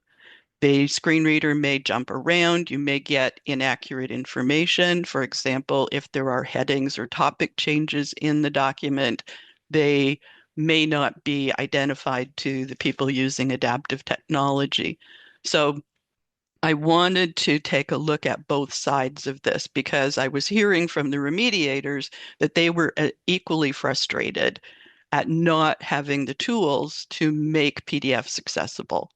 The screen reader may jump around. You may get inaccurate information. For example, if there are headings or topic changes in the document, they may not be identified to the people using adaptive technology. So I wanted to take a look at both sides of this because I was hearing from the remediators that they were equally frustrated at not having the tools to make PDFs accessible.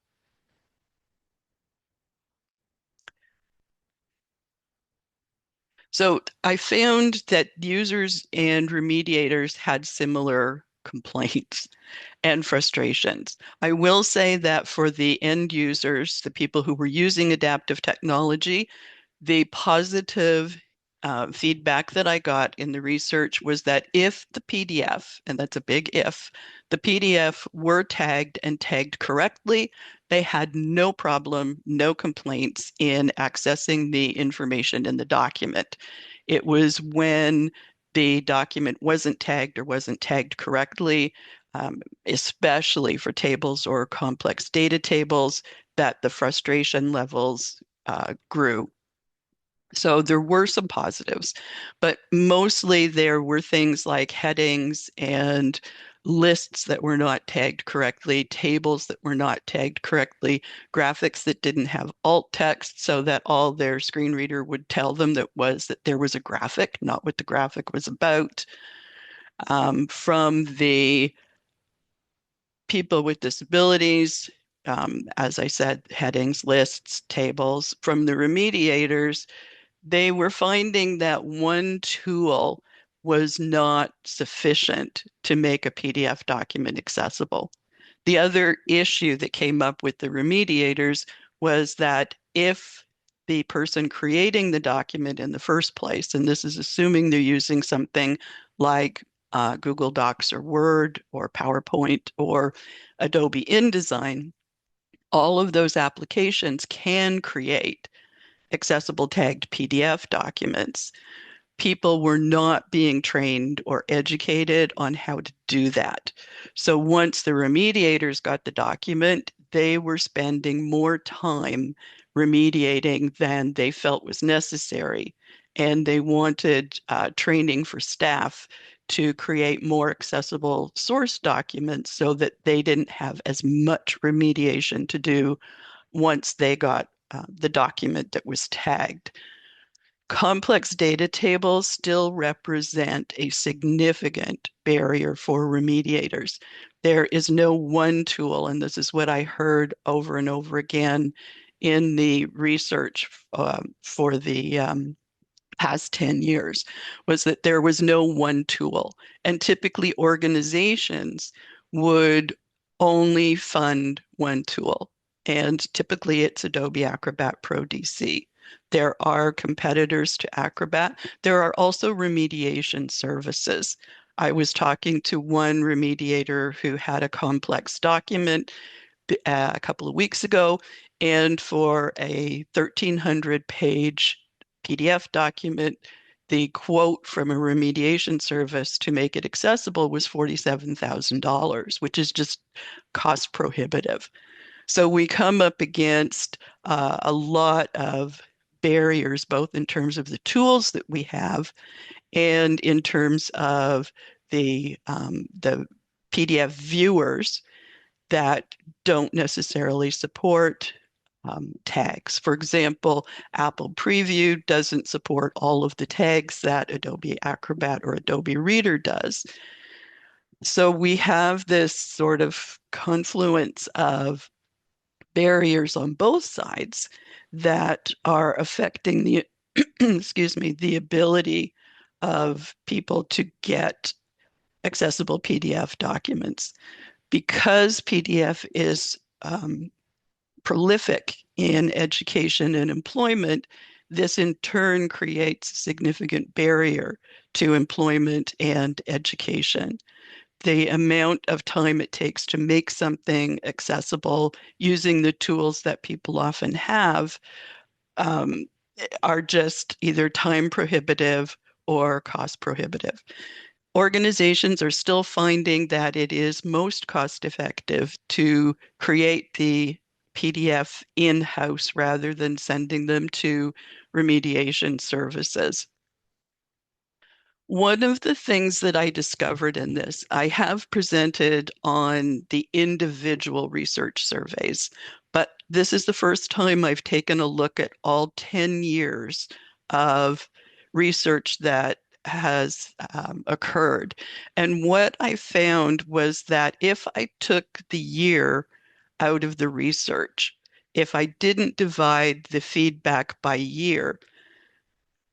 So I found that users and remediators had similar complaints and frustrations. I will say that for the end users, the people who were using adaptive technology, the positive feedback that I got in the research was that if the PDF, and that's a big if, the PDF were tagged and tagged correctly, they had no problem, no complaints in accessing the information in the document. It was when the document wasn't tagged or wasn't tagged correctly, especially for tables or complex data tables, that the frustration levels grew. So there were some positives, but mostly there were things like headings and lists that were not tagged correctly, tables that were not tagged correctly, graphics that didn't have alt text so that all their screen reader would tell them that there was a graphic, not what the graphic was about. From the people with disabilities, as I said, headings, lists, tables. From the remediators, they were finding that one tool was not sufficient to make a PDF document accessible. The other issue that came up with the remediators was that if the person creating the document in the first place, and this is assuming they're using something like Google Docs or Word or PowerPoint or Adobe InDesign, all of those applications can create accessible tagged PDF documents. People were not being trained or educated on how to do that. So once the remediators got the document, they were spending more time remediating than they felt was necessary. And they wanted training for staff to create more accessible source documents so that they didn't have as much remediation to do once they got the document that was tagged. Complex data tables still represent a significant barrier for remediators. There is no one tool, and this is what I heard over and over again in the research for the past 10 years, was that there was no one tool. And typically organizations would only fund one tool. And typically it's Adobe Acrobat Pro DC. There are competitors to Acrobat. There are also remediation services. I was talking to one remediator who had a complex document a couple of weeks ago, and for a 1,300 page PDF document, the quote from a remediation service to make it accessible was $47,000, which is just cost prohibitive. So we come up against a lot of barriers, both in terms of the tools that we have and in terms of the PDF viewers that don't necessarily support tags. For example, Apple Preview doesn't support all of the tags that Adobe Acrobat or Adobe Reader does. So we have this sort of confluence of barriers on both sides that are affecting the excuse me, the ability of people to get accessible PDF documents. Because PDF is prolific in education and employment, this in turn creates a significant barrier to employment and education. The amount of time it takes to make something accessible using the tools that people often have are just either time prohibitive or cost prohibitive. Organizations are still finding that it is most cost effective to create the PDF in-house rather than sending them to remediation services. One of the things that I discovered in this, I have presented on the individual research surveys, but this is the first time I've taken a look at all 10 years of research that has occurred. And what I found was that if I took the year out of the research, if I didn't divide the feedback by year,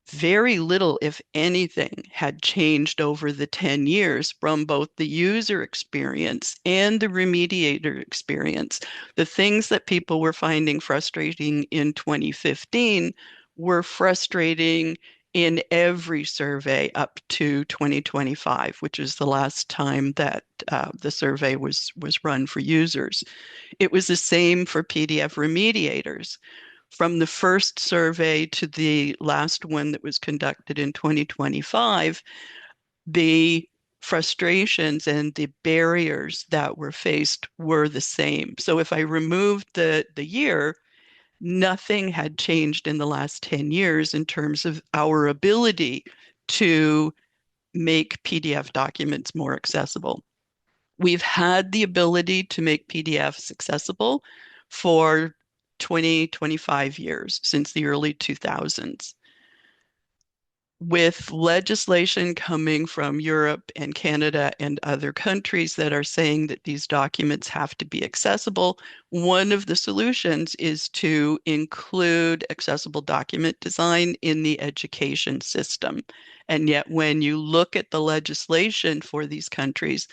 very little, if anything, had changed over the 10 years from both the user experience and the remediator experience. The things that people were finding frustrating in 2015 were frustrating in every survey up to 2025, which is the last time that the survey was run for users. It was the same for PDF remediators. From the first survey to the last one that was conducted in 2025, the frustrations and the barriers that were faced were the same. So if I removed the year, nothing had changed in the last 10 years in terms of our ability to make PDF documents more accessible. We've had the ability to make PDFs accessible for 20, 25 years, since the early 2000s. With legislation coming from Europe and Canada and other countries that are saying that these documents have to be accessible, one of the solutions is to include accessible document design in the education system. And yet, when you look at the legislation for these countries,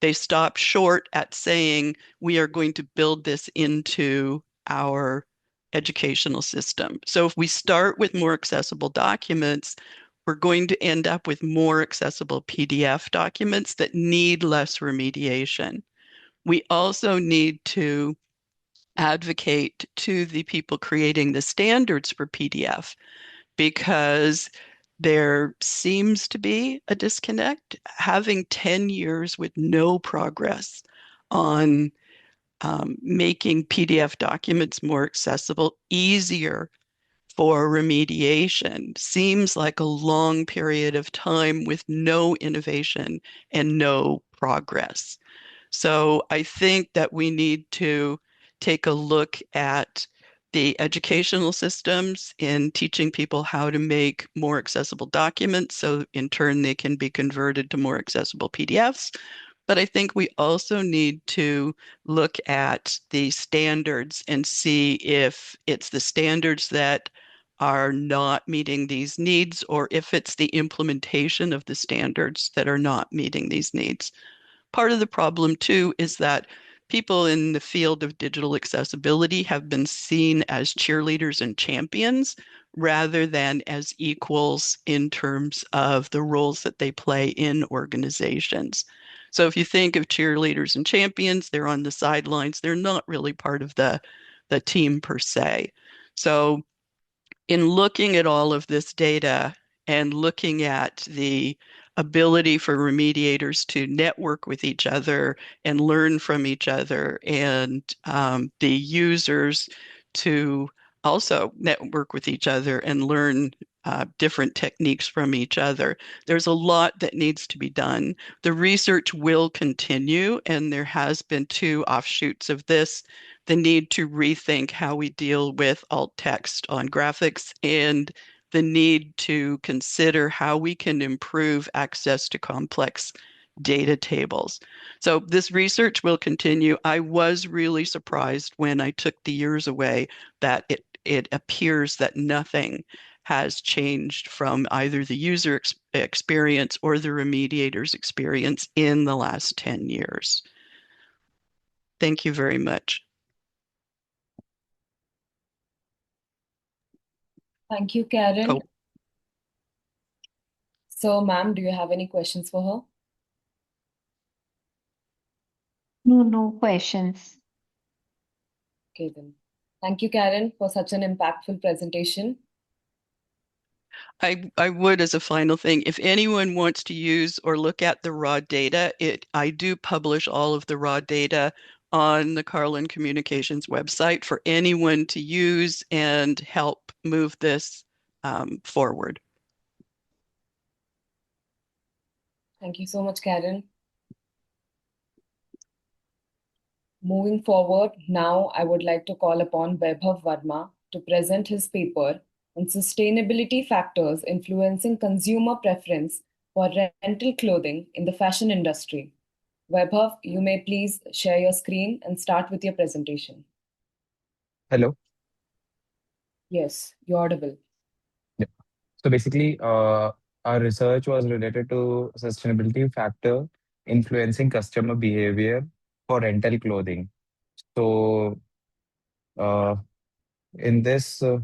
they stop short at saying we are going to build this into our educational system. So if we start with more accessible documents, we're going to end up with more accessible PDF documents that need less remediation. We also need to advocate to the people creating the standards for PDF, because there seems to be a disconnect. Having 10 years with no progress on making PDF documents more accessible, easier for remediation, seems like a long period of time with no innovation and no progress. So I think that we need to take a look at the educational systems in teaching people how to make more accessible documents, so in turn they can be converted to more accessible PDFs. But I think we also need to look at the standards and see if it's the standards that are not meeting these needs, or if it's the implementation of the standards that are not meeting these needs. Part of the problem, too, is that people in the field of digital accessibility have been seen as cheerleaders and champions rather than as equals in terms of the roles that they play in organizations. So if you think of cheerleaders and champions, they're on the sidelines. They're not really part of the team per se. So in looking at all of this data and looking at the ability for remediators to network with each other and learn from each other, and the users to also network with each other and learn different techniques from each other. There's a lot that needs to be done. The research will continue, and there has been two offshoots of this: the need to rethink how we deal with alt text on graphics, and the need to consider how we can improve access to complex data tables. So this research will continue. I was really surprised when I took the years away that it appears that nothing has changed from either the user experience or the remediator's experience in the last 10 years. Thank you very much. Thank you, Karen. Oh. So, ma'am, do you have any questions for her? No questions. Okay, then. Thank you, Karen, for such an impactful presentation. I would, as a final thing, if anyone wants to use or look at the raw data, I do publish all of the raw data on the Carlin Communications website for anyone to use and help move this forward. Thank you so much, Karen. Moving forward, now I would like to call upon Vaibhav Verma to present his paper on sustainability factors influencing consumer preference for rental clothing in the fashion industry. Vaibhav, you may please share your screen and start with your presentation. Hello. Yes, you're audible. Yeah. So basically, our research was related to sustainability factor influencing customer behavior for rental clothing. So uh, in this uh,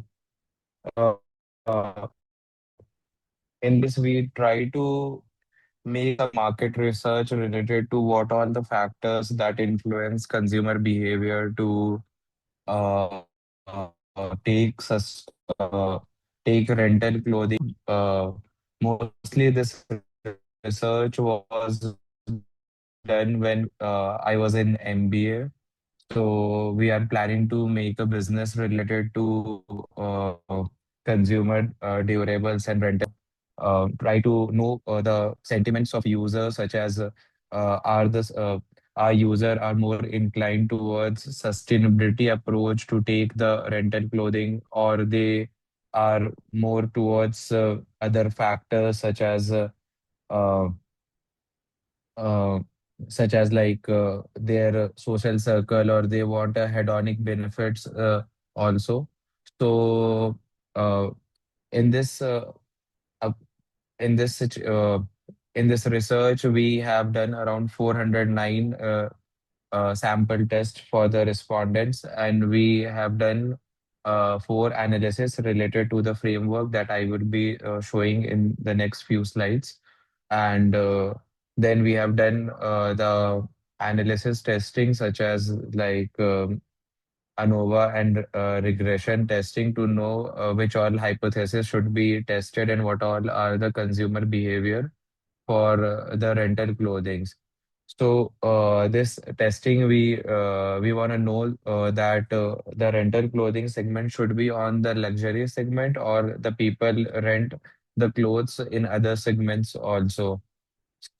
uh, in this we try to make a market research related to what all the factors that influence consumer behavior to uh, take take rental clothing. Mostly this research was done when I was in MBA. So we are planning to make a business related to consumer durables and rental. Try to know the sentiments of users, such as are this our user are more inclined towards sustainability approach to take the rental clothing, or they are more towards other factors uh, uh, such as like their social circle, or they want a hedonic benefits also. So uh, in this uh, in this in this research, we have done around 409 sample tests for the respondents, and we have done four analysis related to the framework that I would be showing in the next few slides. And then we have done the analysis testing, such as like ANOVA and regression testing, to know which all hypotheses should be tested and what all are the consumer behavior for the rental clothings. So this testing, we want to know that the rental clothing segment should be on the luxury segment, or the people rent the clothes in other segments also.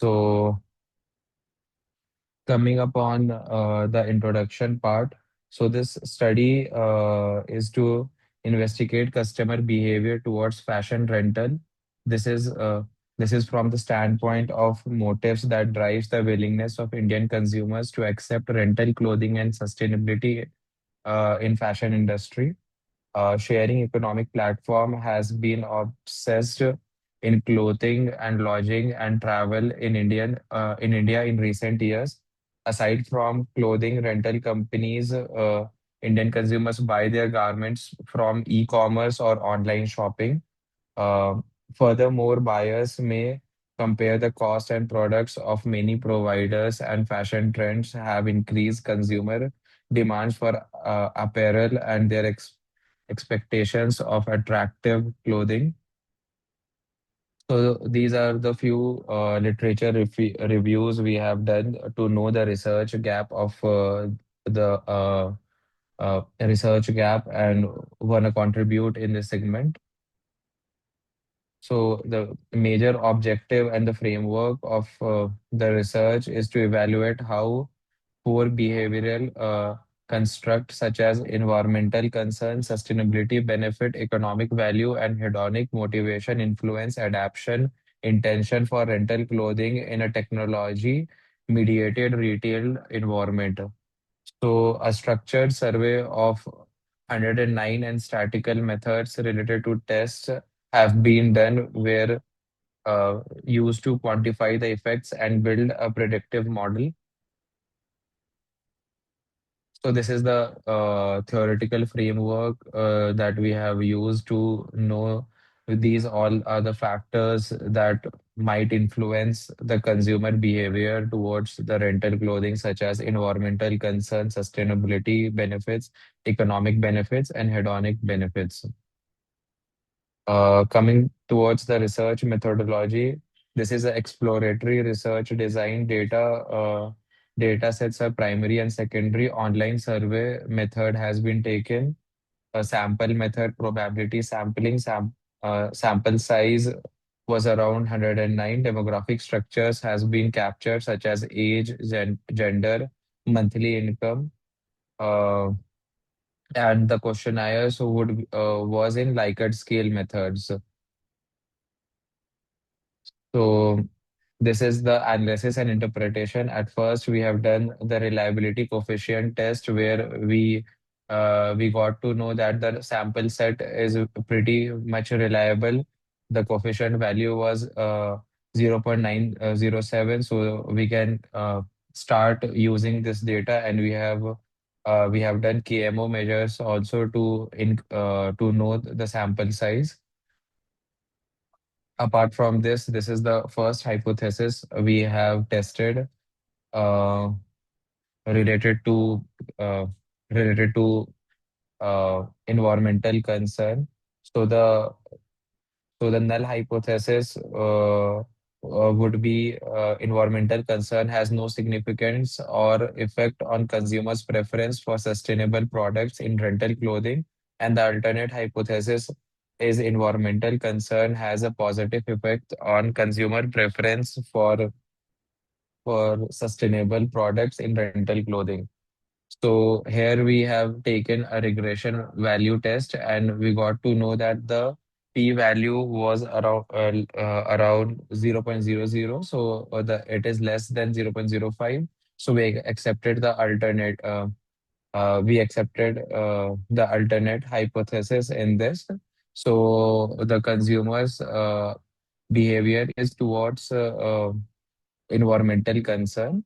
So coming upon the introduction part. So this study is to investigate customer behavior towards fashion rental. This is uh, this is from the standpoint of motives that drives the willingness of Indian consumers to accept rental clothing and sustainability in fashion industry. Sharing economic platform has been obsessed in clothing and lodging and travel in India in recent years. Aside from clothing rental companies, Indian consumers buy their garments from e-commerce or online shopping. Uh, Furthermore, buyers may compare the cost and products of many providers, and fashion trends have increased consumer demands for apparel and their expectations of attractive clothing. So these are the few literature reviews we have done to know the research gap of the research gap and want to contribute in this segment. So the major objective and the framework of the research is to evaluate how poor behavioral constructs such as environmental concerns, sustainability benefit, economic value, and hedonic motivation influence adaptation intention for rental clothing in a technology mediated retail environment. So a structured survey of 109 and statistical methods related to tests have been done, where used to quantify the effects and build a predictive model. So this is the theoretical framework that we have used to know these all are the factors that might influence the consumer behavior towards the rental clothing, such as environmental concerns, sustainability benefits, economic benefits, and hedonic benefits. Coming towards the research methodology, this is an exploratory research design data data sets are primary and secondary. Online survey method has been taken. A sample method, probability sampling, sample size was around 109. Demographic structures has been captured, such as age, gender, monthly income, uh, and the questionnaires would was in Likert scale methods. So this is the analysis and interpretation. At first, we have done the reliability coefficient test where we got to know that the sample set is pretty much reliable. The coefficient value was 0.907, so we can start using this data, and we have done KMO measures also to know the sample size. Apart from this, this is the first hypothesis we have tested uh, related to uh, related to environmental concern. So the null hypothesis would be environmental concern has no significance or effect on consumers' preference for sustainable products in rental clothing. And the alternate hypothesis is environmental concern has a positive effect on consumer preference for sustainable products in rental clothing. So here we have taken a regression value test, and we got to know that the p-value was around 0.00. So it is less than 0.05. So we accepted the alternate hypothesis in this. So the consumers' behavior is towards environmental concern.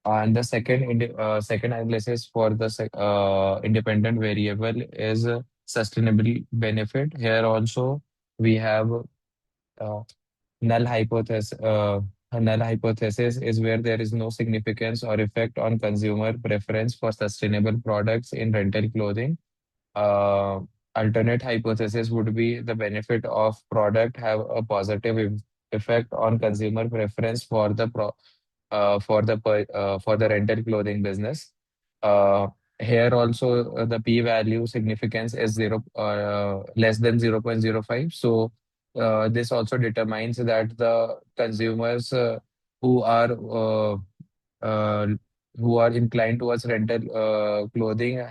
And the second analysis for the independent variable is sustainable benefit. Here also we have uh, null hypothesis. A null hypothesis is where there is no significance or effect on consumer preference for sustainable products in rental clothing. Uh, Alternate hypothesis would be the benefit of product have a positive effect on consumer preference for the rental clothing business. Uh, Here also the p-value significance is zero less than 0.05. So this also determines that the consumers who are uh, uh, who are inclined towards rental clothing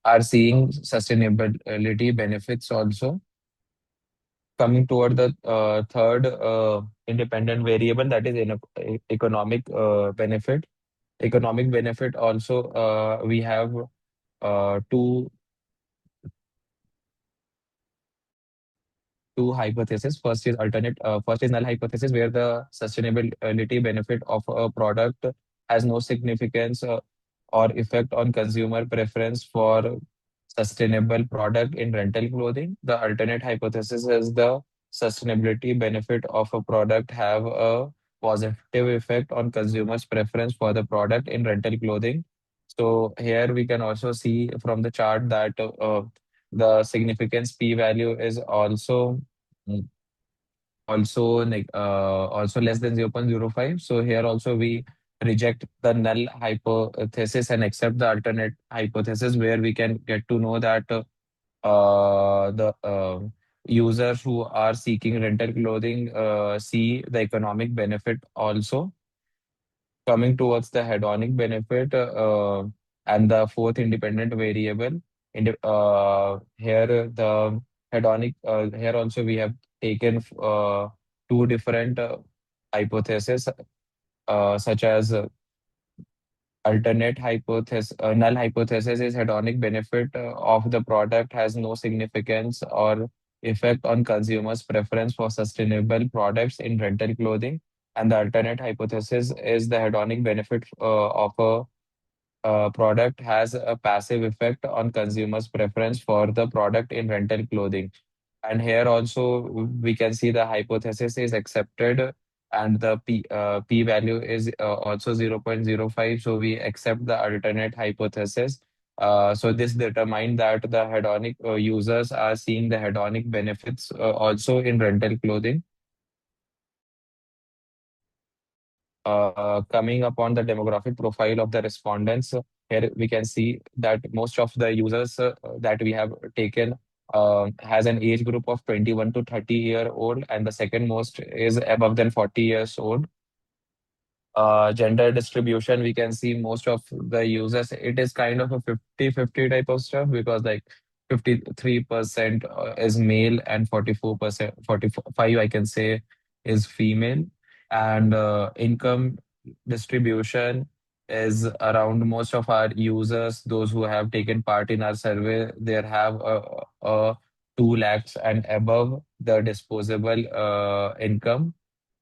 are seeing sustainability benefits also. Coming toward the third independent variable, that is economic benefit. Economic benefit also, we have two hypotheses. First is null hypothesis, where the sustainability benefit of a product has no significance or effect on consumer preference for sustainable product in rental clothing. The alternate hypothesis is the sustainability benefit of a product have a positive effect on consumers' preference for the product in rental clothing. So here we can also see from the chart that the significance p-value is mm, also less than 0.05. So here also we reject the null hypothesis and accept the alternate hypothesis, where we can get to know that the users who are seeking rental clothing see the economic benefit also. Coming towards the hedonic benefit and the fourth independent variable, here the hedonic, here also we have taken two different hypotheses, such as null hypothesis is hedonic benefit of the product has no significance or effect on consumers' preference for sustainable products in rental clothing. And the alternate hypothesis is the hedonic benefit of a product has a passive effect on consumers' preference for the product in rental clothing. And here also we can see the hypothesis is accepted, and the p value is also 0.05. So we accept the alternate hypothesis. So this determined that the hedonic users are seeing the hedonic benefits also in rental clothing. Coming upon the demographic profile of the respondents, here we can see that most of the users that we have taken has an age group of 21 to 30-year-old, and the second most is above than 40 years old. Gender distribution, we can see most of the users, it is kind of a 50-50 type of stuff, because like 53% is male and 44%, 45 I can say, is female. And income distribution is around most of our users, those who have taken part in our survey, they have a 2 lakhs and above the disposable income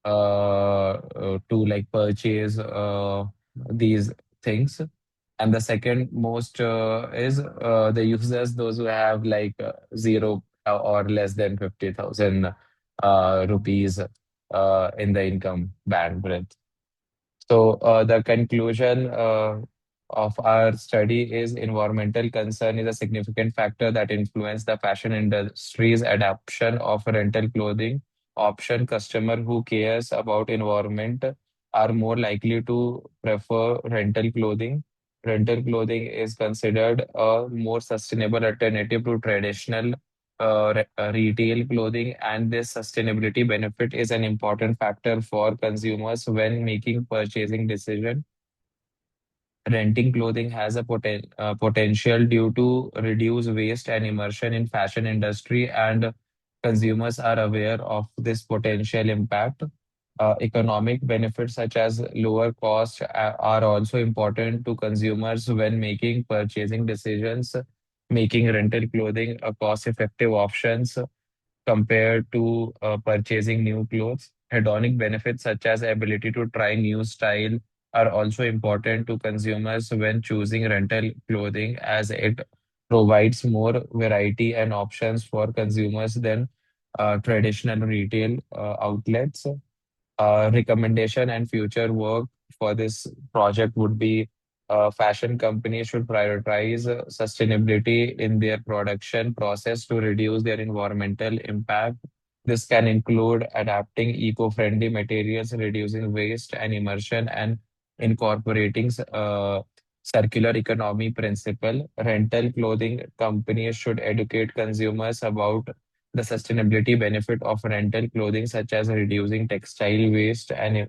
to like purchase these things. And the second most is the users, those who have like zero or less than 50,000 rupees in the income bandwidth. So the conclusion of our study is environmental concern is a significant factor that influence the fashion industry's adoption of rental clothing option. Customer who cares about environment are more likely to prefer rental clothing. Rental clothing is considered a more sustainable alternative to traditional retail clothing, and this sustainability benefit is an important factor for consumers when making purchasing decision. Renting clothing has a potential due to reduce waste and immersion in fashion industry, and consumers are aware of this potential impact. Economic benefits such as lower cost are also important to consumers when making purchasing decisions, making rental clothing a cost-effective options compared to purchasing new clothes. Hedonic benefits such as ability to try new style are also important to consumers when choosing rental clothing, as it provides more variety and options for consumers than traditional retail outlets. Recommendation and future work for this project would be fashion companies should prioritize sustainability in their production process to reduce their environmental impact. This can include adapting eco-friendly materials, reducing waste and immersion, and incorporating circular economy principle. Rental clothing companies should educate consumers about the sustainability benefit of rental clothing, such as reducing textile waste and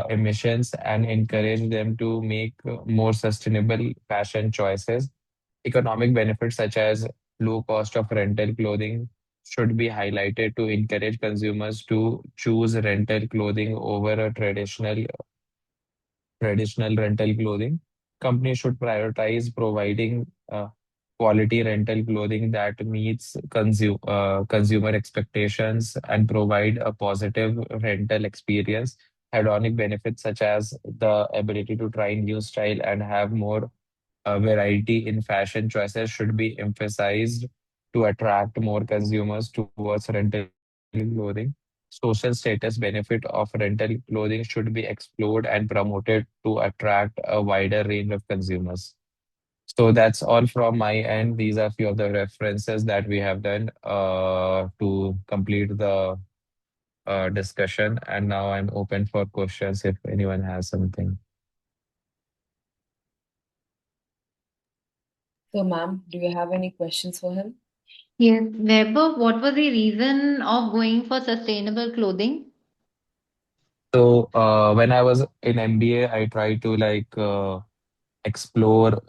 emissions, and encourage them to make more sustainable fashion choices. Economic benefits such as low cost of rental clothing should be highlighted to encourage consumers to choose rental clothing over a traditional rental clothing. Companies should prioritize providing quality rental clothing that meets consumer expectations and provide a positive rental experience. Hedonic benefits such as the ability to try new style and have more variety in fashion choices should be emphasized to attract more consumers towards rental clothing. Social status benefit of rental clothing should be explored and promoted to attract a wider range of consumers. So that's all from my end. These are few of the references that we have done to complete the discussion. And now I'm open for questions if anyone has something. So, ma'am, do you have any questions for him? Yes, Vaibhav, what was the reason of going for sustainable clothing? So when I was in MBA, I tried to like explore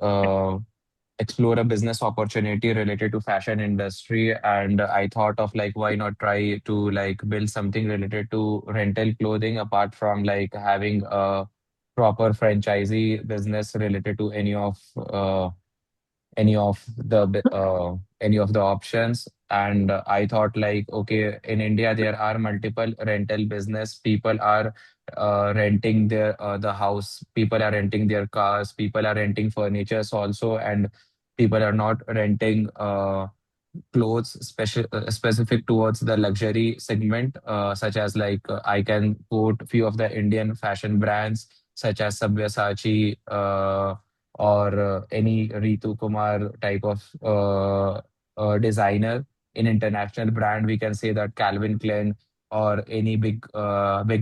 explore a business opportunity related to fashion industry, and I thought of like why not try to like build something related to rental clothing apart from like having a proper franchisee business related to any of the options. And I thought like, okay, in India there are multiple rental business. People are renting their the house, people are renting their cars, people are renting furnitures also, and people are not renting clothes specific towards the luxury segment, such as like I can quote few of the Indian fashion brands such as Sabyasachi or any Ritu Kumar type of designer. In international brand, we can say that Calvin Klein or any big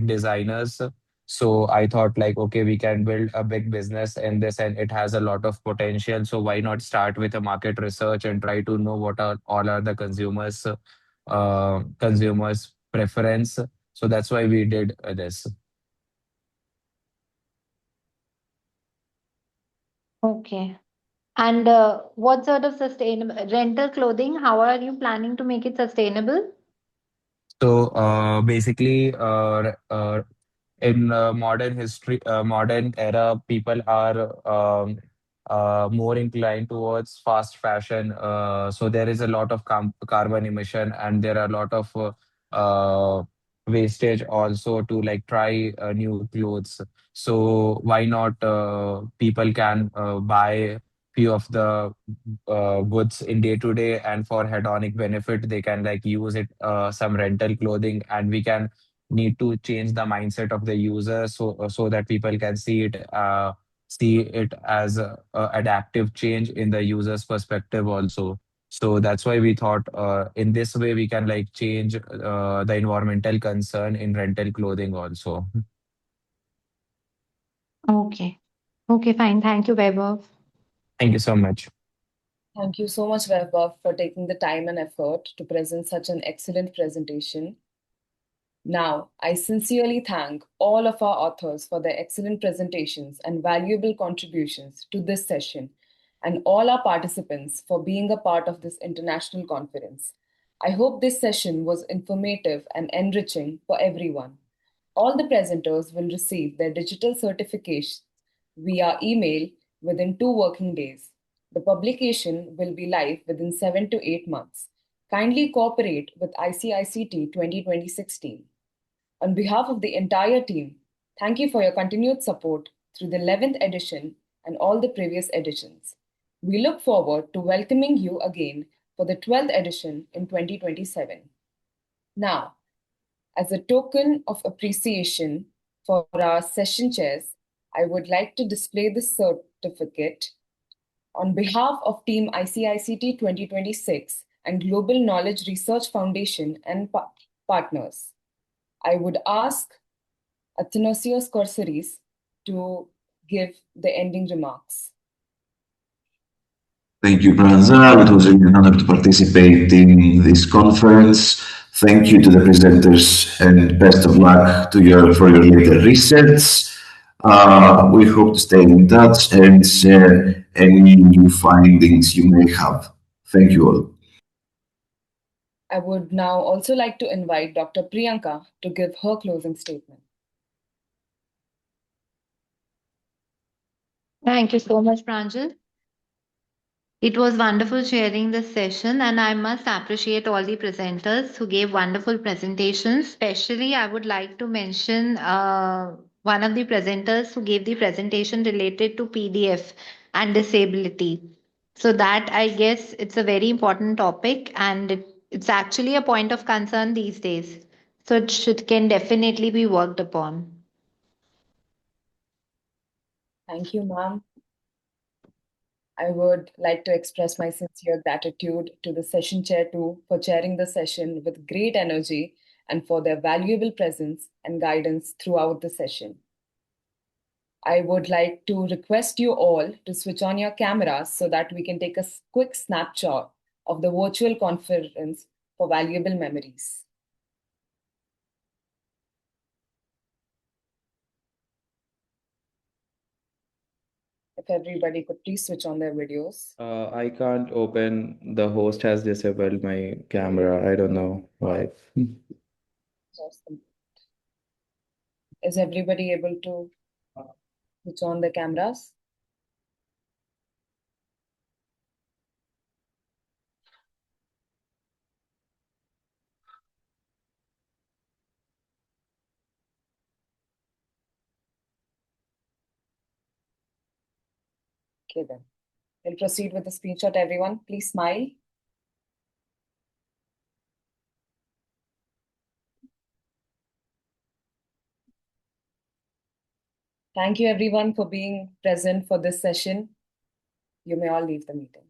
designers. So I thought like, okay, we can build a big business in this and it has a lot of potential. So why not start with a market research and try to know what are all are the consumers preference. So that's why we did this. Okay. And what sort of sustainable rental clothing? How are you planning to make it sustainable? So basically, in modern era, people are more inclined towards fast fashion. So there is a lot of carbon emission, and there are a lot of wastage also to like try new clothes. So why not people can buy few of the goods in day to day, and for hedonic benefit they can like use it some rental clothing, and we can need to change the mindset of the user, so that people can see it as a adaptive change in the user's perspective also. So that's why we thought in this way we can like change the environmental concern in rental clothing also. Okay. Okay, fine. Thank you, Vaibhav. Thank you so much. Thank you so much, Vaibhav, for taking the time and effort to present such an excellent presentation. Now, I sincerely thank all of our authors for their excellent presentations and valuable contributions to this session, and all our participants for being a part of this international conference. I hope this session was informative and enriching for everyone. All the presenters will receive their digital certificates via email within 2 working days. The publication will be live within 7 to 8 months. Kindly cooperate with ICICT 2016. On behalf of the entire team, thank you for your continued support through the 11th edition and all the previous editions. We look forward to welcoming you again for the 12th edition in 2027. Now, as a token of appreciation for our session chairs, I would like to display this certificate on behalf of Team ICICT 2026 and Global Knowledge Research Foundation and partners. I would ask Athanasios Korsaris to give the ending remarks. Thank you, Pranjal. It was really an honor to participate in this conference. Thank you to the presenters and best of luck to for your later research. We hope to stay in touch and share any new findings you may have. Thank you all. I would now also like to invite Dr. Priyanka to give her closing statement. Thank you so much, Pranjal. It was wonderful sharing this session, and I must appreciate all the presenters who gave wonderful presentations. Especially, I would like to mention one of the presenters who gave the presentation related to PDF and disability. So, that I guess it's a very important topic, and it's actually a point of concern these days. So, can definitely be worked upon. Thank you, ma'am. I would like to express my sincere gratitude to the session chair too for chairing the session with great energy and for their valuable presence and guidance throughout the session. I would like to request you all to switch on your cameras so that we can take a quick snapshot of the virtual conference for valuable memories. If everybody could please switch on their videos. I can't open. The host has disabled my camera. I don't know why. Is everybody able to switch on the cameras? Okay then. We'll proceed with the screenshot, everyone. Please smile. Thank you everyone for being present for this session. You may all leave the meeting.